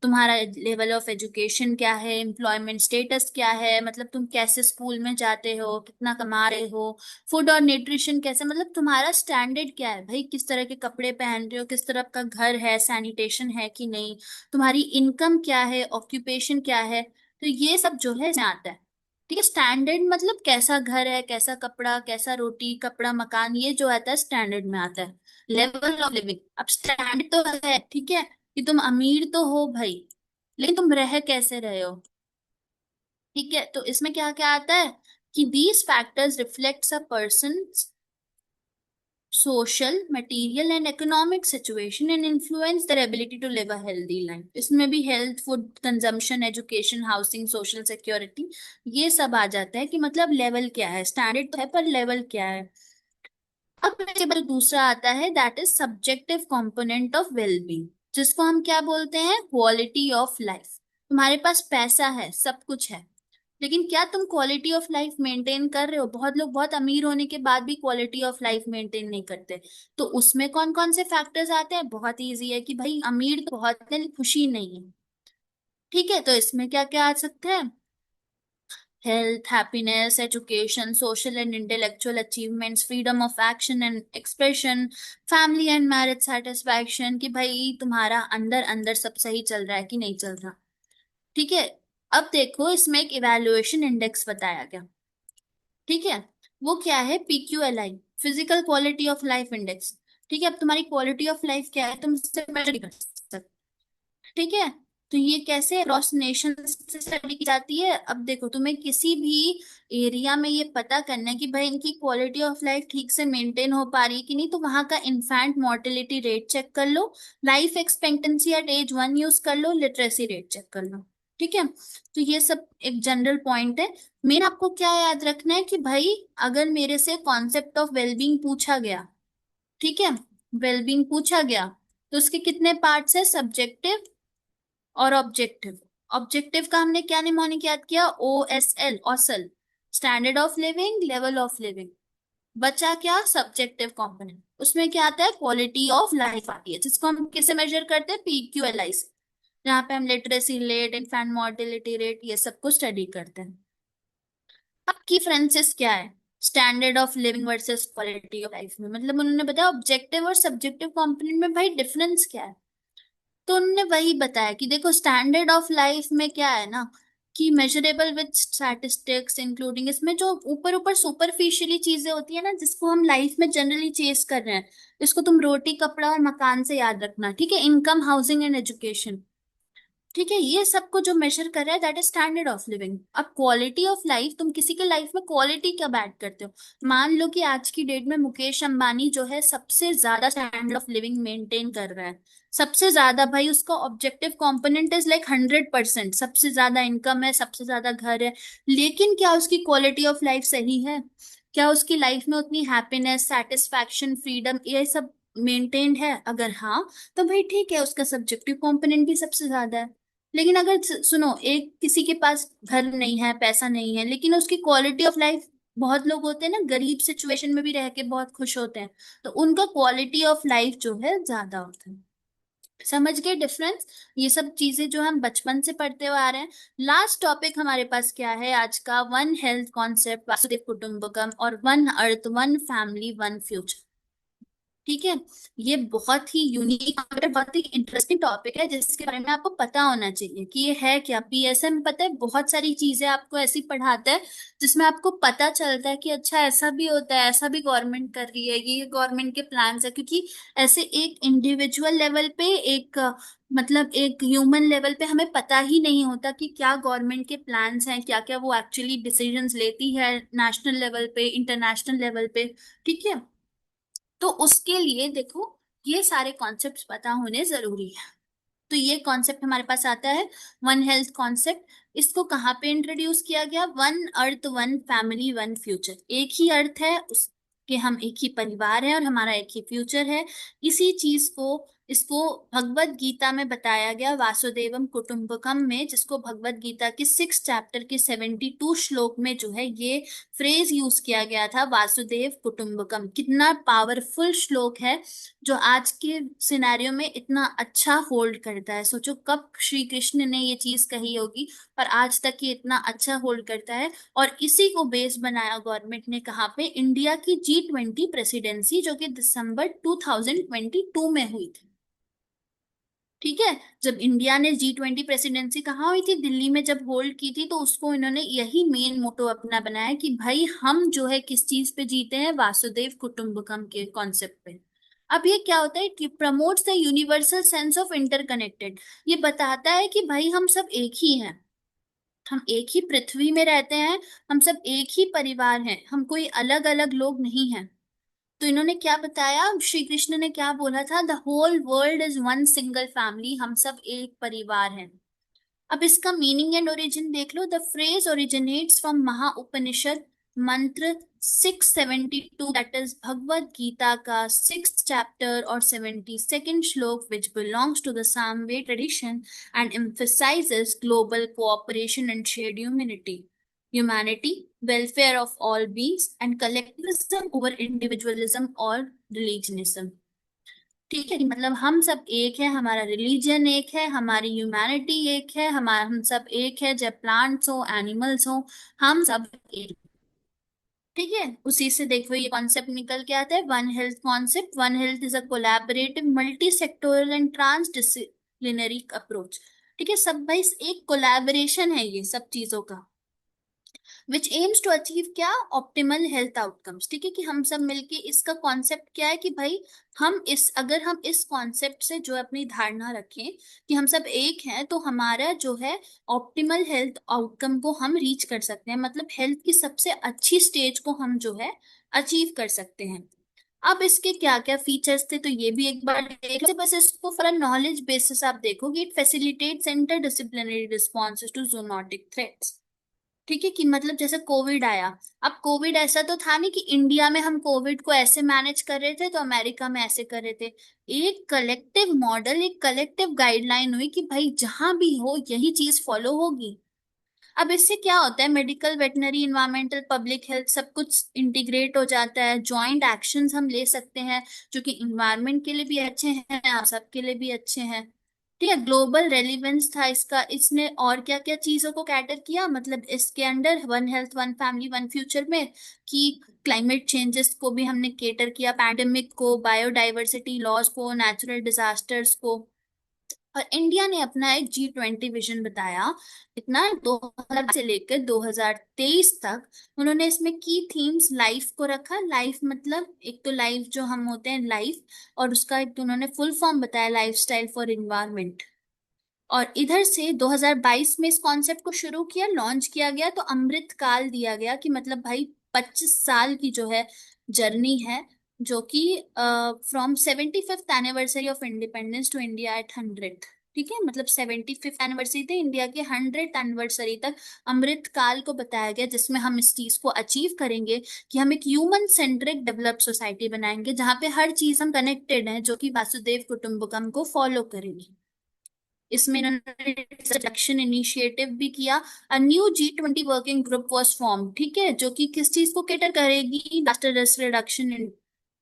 तुम्हारा लेवल ऑफ एजुकेशन क्या है, एम्प्लॉयमेंट स्टेटस क्या है, मतलब तुम कैसे स्कूल में जाते हो, कितना कमा रहे हो, फूड और न्यूट्रिशन कैसे, मतलब तुम्हारा स्टैंडर्ड क्या है भाई, किस तरह के कपड़े पहन रहे हो, किस तरह का घर है, सैनिटेशन है कि नहीं, तुम्हारी इनकम क्या है, ऑक्यूपेशन क्या है। तो ये सब जो है इसमें आता है। ठीक है, स्टैंडर्ड मतलब कैसा घर है, कैसा कपड़ा, कैसा रोटी कपड़ा मकान, ये जो आता है स्टैंडर्ड में आता है। लेवल ऑफ लिविंग, अब स्टैंडर्ड तो है, ठीक है, कि तुम अमीर तो हो भाई, लेकिन तुम रह कैसे रहे हो। ठीक है, तो इसमें क्या क्या आता है कि these factors reflects a person's social, material and economic situation and influence their ability to live a healthy life। इसमें भी health, food consumption, education, housing, social security, ये सब आ जाता है कि मतलब लेवल क्या है, स्टैंडर्ड तो है पर लेवल क्या है। अब इसके बाद दूसरा आता है, that is subjective component of wellbeing, जिसको हम क्या बोलते हैं, क्वालिटी ऑफ लाइफ। तुम्हारे पास पैसा है, सब कुछ है, लेकिन क्या तुम क्वालिटी ऑफ लाइफ मेंटेन कर रहे हो? बहुत लोग बहुत अमीर होने के बाद भी क्वालिटी ऑफ लाइफ मेंटेन नहीं करते। तो उसमें कौन कौन से फैक्टर्स आते हैं? बहुत इजी है कि भाई अमीर तो बहुत है, खुशी नहीं है। ठीक है, तो इसमें क्या क्या आ सकते हैं? Health, happiness, education, social and intellectual achievements, freedom of action and expression, family and marriage satisfaction, कि भाई तुम्हारा अंदर अंदर सब सही चल रहा है कि नहीं चल रहा। ठीक है। अब देखो, इसमें एक इवैल्यूएशन इंडेक्स बताया गया। ठीक है, वो क्या है? PQLI, physical quality of life index. ठीक है, अब तुम्हारी क्वालिटी ऑफ लाइफ क्या है, तुम इससे मेजर कर सकते। ठीक है, तो ये कैसे अक्रॉस नेशन से स्टडी की जाती है? अब देखो, तुम्हें किसी भी एरिया में ये पता करना है कि भाई इनकी क्वालिटी ऑफ लाइफ ठीक से मेंटेन हो पा रही है कि नहीं, तो वहां का इन्फेंट मोर्टेलिटी रेट चेक कर लो, life expectancy at age 1 use कर लो, लिटरेसी रेट चेक कर लो। ठीक है, तो ये सब एक जनरल पॉइंट है। मेन आपको क्या याद रखना है कि भाई अगर मेरे से कॉन्सेप्ट ऑफ वेलबींग पूछा गया, ठीक है, वेलबींग पूछा गया, तो उसके कितने पार्ट्स है? सब्जेक्टिव और ऑब्जेक्टिव। ऑब्जेक्टिव का हमने क्या निमोनिक याद किया? OSL, औसल, standard of living, level of living. बचा क्या? Subjective component. उसमें क्या आता है? क्वालिटी ऑफ लाइफ आती है, जिसको हम किसे मेजर करते हैं? PQLI से, जहाँ पे हम literacy rate, infant mortality rate, ये सब को स्टडी करते हैं। अब की फ्रेंसिस क्या है standard of living versus quality of life में? मतलब उन्होंने बताया ऑब्जेक्टिव और सब्जेक्टिव कंपोनेंट में भाई डिफरेंस क्या है। तो उनने वही बताया कि देखो, स्टैंडर्ड ऑफ लाइफ में क्या है ना, कि मेजरेबल विद स्टैटिस्टिक्स इंक्लूडिंग, इसमें जो ऊपर ऊपर सुपरफिशियली चीजें होती है ना, जिसको हम लाइफ में जनरली चेस कर रहे हैं, इसको तुम रोटी कपड़ा और मकान से याद रखना। ठीक है, इनकम, हाउसिंग एंड एजुकेशन। ठीक है, ये सबको जो मेजर कर रहा है that is standard of living. अब क्वालिटी ऑफ लाइफ, तुम किसी के लाइफ में क्वालिटी क्या ऐड करते हो? मान लो कि आज की डेट में मुकेश अंबानी जो है सबसे ज्यादा स्टैंडर्ड ऑफ लिविंग मेंटेन कर रहा है, सबसे ज्यादा। भाई उसका ऑब्जेक्टिव कंपोनेंट इज लाइक 100%, सबसे ज्यादा इनकम है, सबसे ज्यादा घर है, लेकिन क्या उसकी क्वालिटी ऑफ लाइफ सही है? क्या उसकी लाइफ में उतनी हैप्पीनेस, सेटिस्फैक्शन, फ्रीडम, ये सब मेंटेन्ड है? अगर हाँ, तो भाई ठीक है, उसका सब्जेक्टिव कंपोनेंट भी सबसे ज्यादा है। लेकिन अगर सुनो, एक किसी के पास घर नहीं है, पैसा नहीं है, लेकिन उसकी क्वालिटी ऑफ लाइफ, बहुत लोग होते हैं ना गरीब सिचुएशन में भी रह के बहुत खुश होते हैं, तो उनका क्वालिटी ऑफ लाइफ जो है ज्यादा होता है। समझ गए डिफरेंस? ये सब चीजें जो हम बचपन से पढ़ते हुए आ रहे हैं। लास्ट टॉपिक हमारे पास क्या है आज का? वन हेल्थ कॉन्सेप्ट, वासुदेव कुटुंबकम, और one earth, one family, one future. ठीक है, ये बहुत ही यूनिक और बहुत ही इंटरेस्टिंग टॉपिक है, जिसके बारे में आपको पता होना चाहिए कि ये है क्या। PSM पता है, बहुत सारी चीजें आपको ऐसी पढ़ाता है जिसमें आपको पता चलता है कि अच्छा ऐसा भी होता है, ऐसा भी गवर्नमेंट कर रही है, ये गवर्नमेंट के प्लान्स है। क्योंकि ऐसे एक इंडिविजुअल लेवल पे, एक मतलब एक ह्यूमन लेवल पे हमें पता ही नहीं होता कि क्या गवर्नमेंट के प्लान्स हैं, क्या क्या वो एक्चुअली डिसीजंस लेती है नेशनल लेवल पे, इंटरनेशनल लेवल पे। ठीक है, तो उसके लिए देखो, ये सारे कॉन्सेप्ट्स पता होने जरूरी है। तो ये कॉन्सेप्ट हमारे पास आता है, वन हेल्थ कॉन्सेप्ट। इसको कहाँ पे इंट्रोड्यूस किया गया? One earth, one family, one future. एक ही अर्थ है, उसके हम एक ही परिवार है, और हमारा एक ही फ्यूचर है। इसी चीज को, इसको भगवत गीता में बताया गया, वासुदेवम कुटुंबकम में, जिसको भगवत गीता की 6 चैप्टर के 72 श्लोक में जो है ये फ्रेज यूज किया गया था, वासुदेव कुटुंबकम। कितना पावरफुल श्लोक है, जो आज के सिनेरियो में इतना अच्छा होल्ड करता है। सोचो कब श्री कृष्ण ने ये चीज कही होगी, और आज तक ये इतना अच्छा होल्ड करता है। और इसी को बेस बनाया गवर्नमेंट ने, कहाँ पे? इंडिया की G20 प्रेसिडेंसी, जो कि दिसंबर 2022 में हुई थी। ठीक है, जब इंडिया ने G20 प्रेसिडेंसी कहाँ हुई थी? दिल्ली में जब होल्ड की थी, तो उसको इन्होंने यही मेन मोटो अपना बनाया कि भाई हम जो है किस चीज पे जीते हैं? वासुदेव कुटुंबकम के कॉन्सेप्ट पे। अब ये क्या होता है कि promotes the universal sense of interconnected. ये बताता है कि भाई हम सब एक ही हैं, हम एक ही पृथ्वी में रहते हैं, हम सब एक ही परिवार हैं, हम कोई अलग अलग लोग नहीं हैं। तो इन्होंने क्या बताया, श्री कृष्ण ने क्या बोला था? The whole world is one single family, हम सब एक परिवार हैं। अब इसका मीनिंग एंड ओरिजिन देख लो। द फ्रेज ओरिजिनेट्स फ्रॉम महा उपनिषद मंत्र 672, दैट इज भगवत गीता का 6th चैप्टर और 72nd श्लोक, which belongs to the Samaveda tradition and emphasizes global cooperation and shared humanity। Humanity, welfare of all beings and collectivism over individualism और रिलीजनिज्म। ठीक है, कि मतलब हम सब एक है, हमारा रिलीजन एक है, हमारी ह्यूमैनिटी एक है, हम सब एक है, चाहे प्लांट्स हो एनिमल्स हो, हम सब एक। ठीक है, उसी से देखो ये कॉन्सेप्ट निकल के आता है, one health concept. One health is a collaborative multi sectoral and transdisciplinary approach. ठीक है, सब भाई एक कोलैबोरेशन है ये सब चीजों का, विच एम्स टू अचीव क्या, ऑप्टिमल हेल्थ आउटकम्स। ठीक है, कि हम सब मिलके, इसका कॉन्सेप्ट क्या है कि भाई अगर हम इस कॉन्सेप्ट से जो अपनी धारणा रखें कि हम सब एक हैं, तो हमारा जो है ऑप्टिमल हेल्थ आउटकम को हम रीच कर सकते हैं, मतलब हेल्थ की सबसे अच्छी स्टेज को हम जो है अचीव कर सकते हैं। अब इसके क्या क्या फीचर्स थे, तो ये भी एक बार देख लो, बस इसको फॉर नॉलेज बेसिस आप देखोगे। It facilitates interdisciplinary responses to zoonotic threats. ठीक है, कि मतलब जैसे कोविड आया, अब कोविड ऐसा तो था नहीं कि इंडिया में हम कोविड को ऐसे मैनेज कर रहे थे तो अमेरिका में ऐसे कर रहे थे। एक कलेक्टिव मॉडल, एक कलेक्टिव गाइडलाइन हुई कि भाई जहां भी हो यही चीज फॉलो होगी। अब इससे क्या होता है, medical, veterinary, environmental, public health सब कुछ इंटीग्रेट हो जाता है, जॉइंट एक्शंस हम ले सकते हैं जो कि इन्वायरमेंट के लिए भी अच्छे हैं, आप सबके लिए भी अच्छे हैं। ठीक है, ग्लोबल रेलिवेंस था इसका, इसने और क्या क्या चीजों को कैटर किया, मतलब इसके under one health one family one future में, कि क्लाइमेट चेंजेस को भी हमने केटर किया, पैंडेमिक को, बायोडाइवर्सिटी लॉस को, नेचुरल डिजास्टर्स को। और इंडिया ने अपना एक G20 विजन बताया, इतना 2000 से लेकर 2023 तक। उन्होंने इसमें की थीम्स लाइफ को रखा, लाइफ मतलब एक तो लाइफ जो हम होते हैं लाइफ, और उसका एक तो उन्होंने फुल फॉर्म बताया, लाइफस्टाइल फॉर इन्वायरमेंट। और इधर से 2022 में इस कॉन्सेप्ट को शुरू किया, लॉन्च किया गया, तो अमृत काल दिया गया कि मतलब भाई 25 साल की जो है जर्नी है, जो कि from 75th anniversary of independence to India at 100th। ठीक है, मतलब 75th एनिवर्सरी थे इंडिया के, 100th एनिवर्सरी तक अमृत काल को बताया गया, जिसमें हम इस चीज को अचीव करेंगे कि हम एक ह्यूमन सेंट्रिक डेवलप सोसाइटी बनाएंगे, जहाँ पे हर चीज हम कनेक्टेड है, जो कि वासुदेव कुटुंबकम को फॉलो करेंगे। इसमें इन्होंने रिडक्शन इनिशिएटिव भी किया। A new G20 working group was form. ठीक है, जो कि किस चीज को कैटर करेगी, डिजास्टर रिस्क रिडक्शन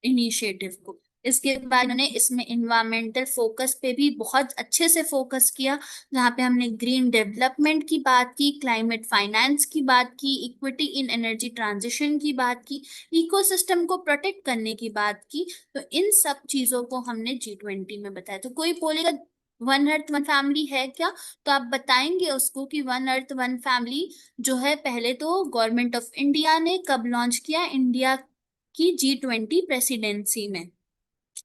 इनिशिएटिव को। इसके बाद उन्होंने इसमें इन्वायरमेंटल फोकस पे भी बहुत अच्छे से फोकस किया, जहाँ पे हमने ग्रीन डेवलपमेंट की बात की, क्लाइमेट फाइनेंस की बात की, इक्विटी इन एनर्जी ट्रांजिशन की बात की, इकोसिस्टम को प्रोटेक्ट करने की बात की। तो इन सब चीजों को हमने G20 में बताया। तो कोई बोलेगा वन अर्थ वन फैमिली है क्या, तो आप बताएंगे उसको कि वन अर्थ वन फैमिली जो है, पहले तो गवर्नमेंट ऑफ इंडिया ने कब लॉन्च किया, इंडिया की G20 प्रेसिडेंसी में,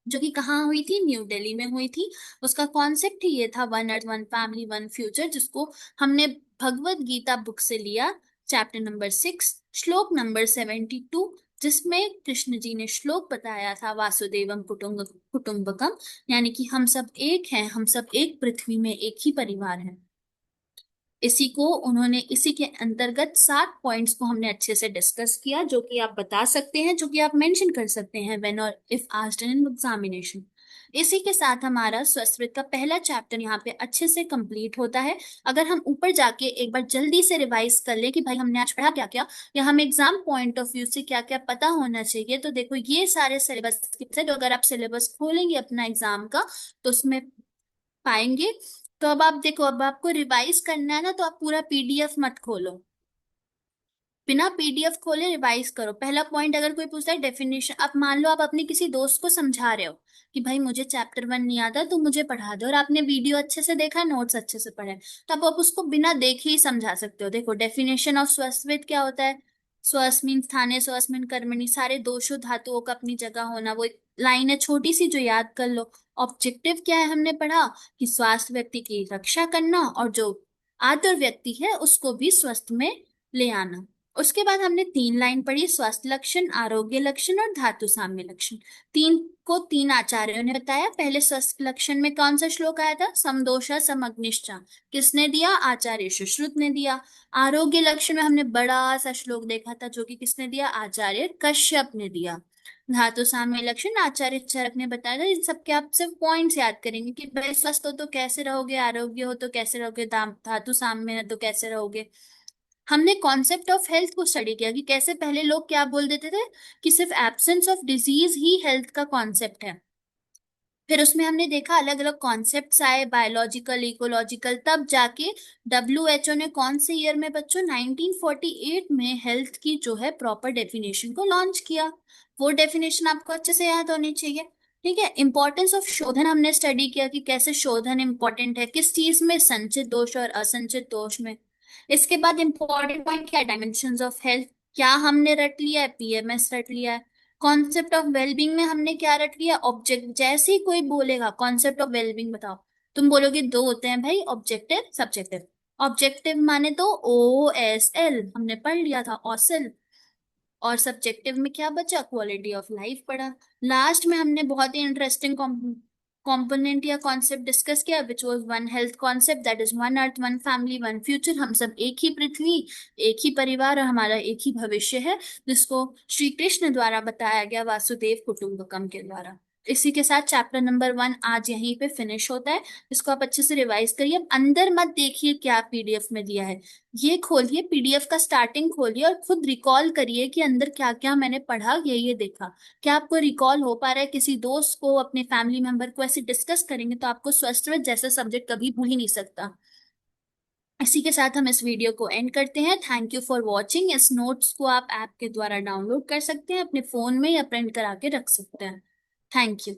जो कि कहाँ हुई थी, न्यू दिल्ली में हुई थी। उसका कॉन्सेप्ट ही ये था, one earth one family one future, जिसको हमने भगवत गीता बुक से लिया, चैप्टर नंबर 6 श्लोक नंबर 72, जिसमें कृष्ण जी ने श्लोक बताया था, वासुदेवम कुटुंबकम, यानी कि हम सब एक हैं, हम सब एक पृथ्वी में एक ही परिवार है। इसी को उन्होंने, इसी के अंतर्गत 7 पॉइंट्स को हमने अच्छे से डिस्कस किया, जो कि आप बता सकते हैं, जो कि आप मेंशन कर सकते हैं व्हेन और इफ आस्क्ड इन एग्जामिनेशन। इसी के साथ हमारा संस्कृत का पहला चैप्टर यहाँ पे अच्छे से कंप्लीट होता है। अगर हम ऊपर जाके एक बार जल्दी से रिवाइज कर ले कि भाई हमने आज पढ़ा क्या क्या, या हम एग्जाम पॉइंट ऑफ व्यू से क्या क्या पता होना चाहिए, तो देखो ये सारे सिलेबस के, तो अगर आप सिलेबस खोलेंगे अपना एग्जाम का, तो उसमें पाएंगे। तो अब आप देखो, अब आपको रिवाइज करना है ना, तो आप पूरा पीडीएफ मत खोलो, बिना पीडीएफ खोले रिवाइज करो। पहला पॉइंट अगर कोई पूछता है डेफिनेशन, आप मान लो आप अपने किसी दोस्त को समझा रहे हो कि भाई मुझे चैप्टर 1 नहीं आता, तो मुझे पढ़ा दो, और आपने वीडियो अच्छे से देखा, नोट्स अच्छे से पढ़े, तो आप उसको बिना देखे ही समझा सकते हो। देखो डेफिनेशन ऑफ स्वस्वित क्या होता है, स्वस मीन स्थाने, स्वस मीन कर्मणि, सारे दोषों धातुओं का अपनी जगह होना, वो एक लाइन है छोटी सी जो याद कर लो। ऑब्जेक्टिव क्या है, हमने पढ़ा कि स्वास्थ्य व्यक्ति की रक्षा करना, और जो आतुर व्यक्ति है उसको भी स्वस्थ में ले आना। उसके बाद हमने 3 लाइन पढ़ी, स्वास्थ्य लक्षण, आरोग्य लक्षण और धातु साम्य लक्षण। तीन को तीन आचार्यों ने बताया। पहले स्वास्थ्य लक्षण में कौन सा श्लोक आया था, समदोषा समग्निश्चा, किसने दिया, आचार्य सुश्रुत ने दिया। आरोग्य लक्षण में हमने बड़ा सा श्लोक देखा था, जो कि किसने दिया, आचार्य कश्यप ने दिया। धातु साम्य लक्षण आचार्य चरक ने बताया था। इन सबके आप सिर्फ पॉइंट्स याद करेंगे कि भाई स्वस्थ हो तो कैसे रहोगे, आरोग्य हो तो कैसे रहोगे, धातु साम्य है तो कैसे रहोगे। हमने कॉन्सेप्ट ऑफ हेल्थ को स्टडी किया कि कैसे पहले लोग क्या बोल देते थे कि सिर्फ absence of disease he health का कॉन्सेप्ट है। फिर उसमें हमने देखा अलग अलग कॉन्सेप्ट्स आए, बायोलॉजिकल, इकोलॉजिकल, तब जाके डब्ल्यूएचओ ने कौन से ईयर में बच्चों, 1948 में हेल्थ की जो है प्रॉपर डेफिनेशन को लॉन्च किया। वो डेफिनेशन आपको अच्छे से याद होनी चाहिए। ठीक है, इंपॉर्टेंस ऑफ शोधन हमने स्टडी किया कि कैसे शोधन इंपॉर्टेंट है, किस चीज में, संचित दोष और असंचित दोष में। इसके बाद इंपॉर्टेंट पॉइंट क्या, डायमेंशंस ऑफ हेल्थ, क्या हमने रट लिया है, पीएमएस रट लिया है। कॉन्सेप्ट ऑफ वेलबींग में हमने क्या रट लिया, ऑब्जेक्ट। जैसे ही कोई बोलेगा कॉन्सेप्ट ऑफ वेलबींग बताओ, तुम बोलोगे दो होते हैं भाई, ऑब्जेक्टिव सब्जेक्टिव। ऑब्जेक्टिव माने तो OSL हमने पढ़ लिया था, ओसल। और सब्जेक्टिव में क्या बचा, क्वालिटी ऑफ लाइफ पढ़ा। लास्ट में हमने बहुत ही इंटरेस्टिंग कंपोनेंट या कॉन्सेप्ट डिस्कस किया, which was one health concept, that is one earth, one family, one future. हम सब एक ही पृथ्वी, एक ही परिवार और हमारा एक ही भविष्य है, जिसको श्री कृष्ण द्वारा बताया गया, वासुदेव कुटुंबकम के द्वारा। इसी के साथ चैप्टर नंबर 1 आज यहीं पे फिनिश होता है। इसको आप अच्छे से रिवाइज करिए। अब अंदर मत देखिए क्या पीडीएफ में दिया है, ये खोलिए पीडीएफ का स्टार्टिंग खोलिए और खुद रिकॉल करिए कि अंदर क्या क्या मैंने पढ़ा, ये देखा। क्या आपको रिकॉल हो पा रहा है? किसी दोस्त को, अपने फैमिली मेंबर को ऐसे डिस्कस करेंगे तो आपको स्वास्थ्य जैसा सब्जेक्ट कभी भूल ही नहीं सकता। इसी के साथ हम इस वीडियो को एंड करते हैं। Thank you for watching. इस नोट्स को आप ऐप के द्वारा डाउनलोड कर सकते हैं, अपने फोन में या प्रिंट करा के रख सकते हैं। Thank you.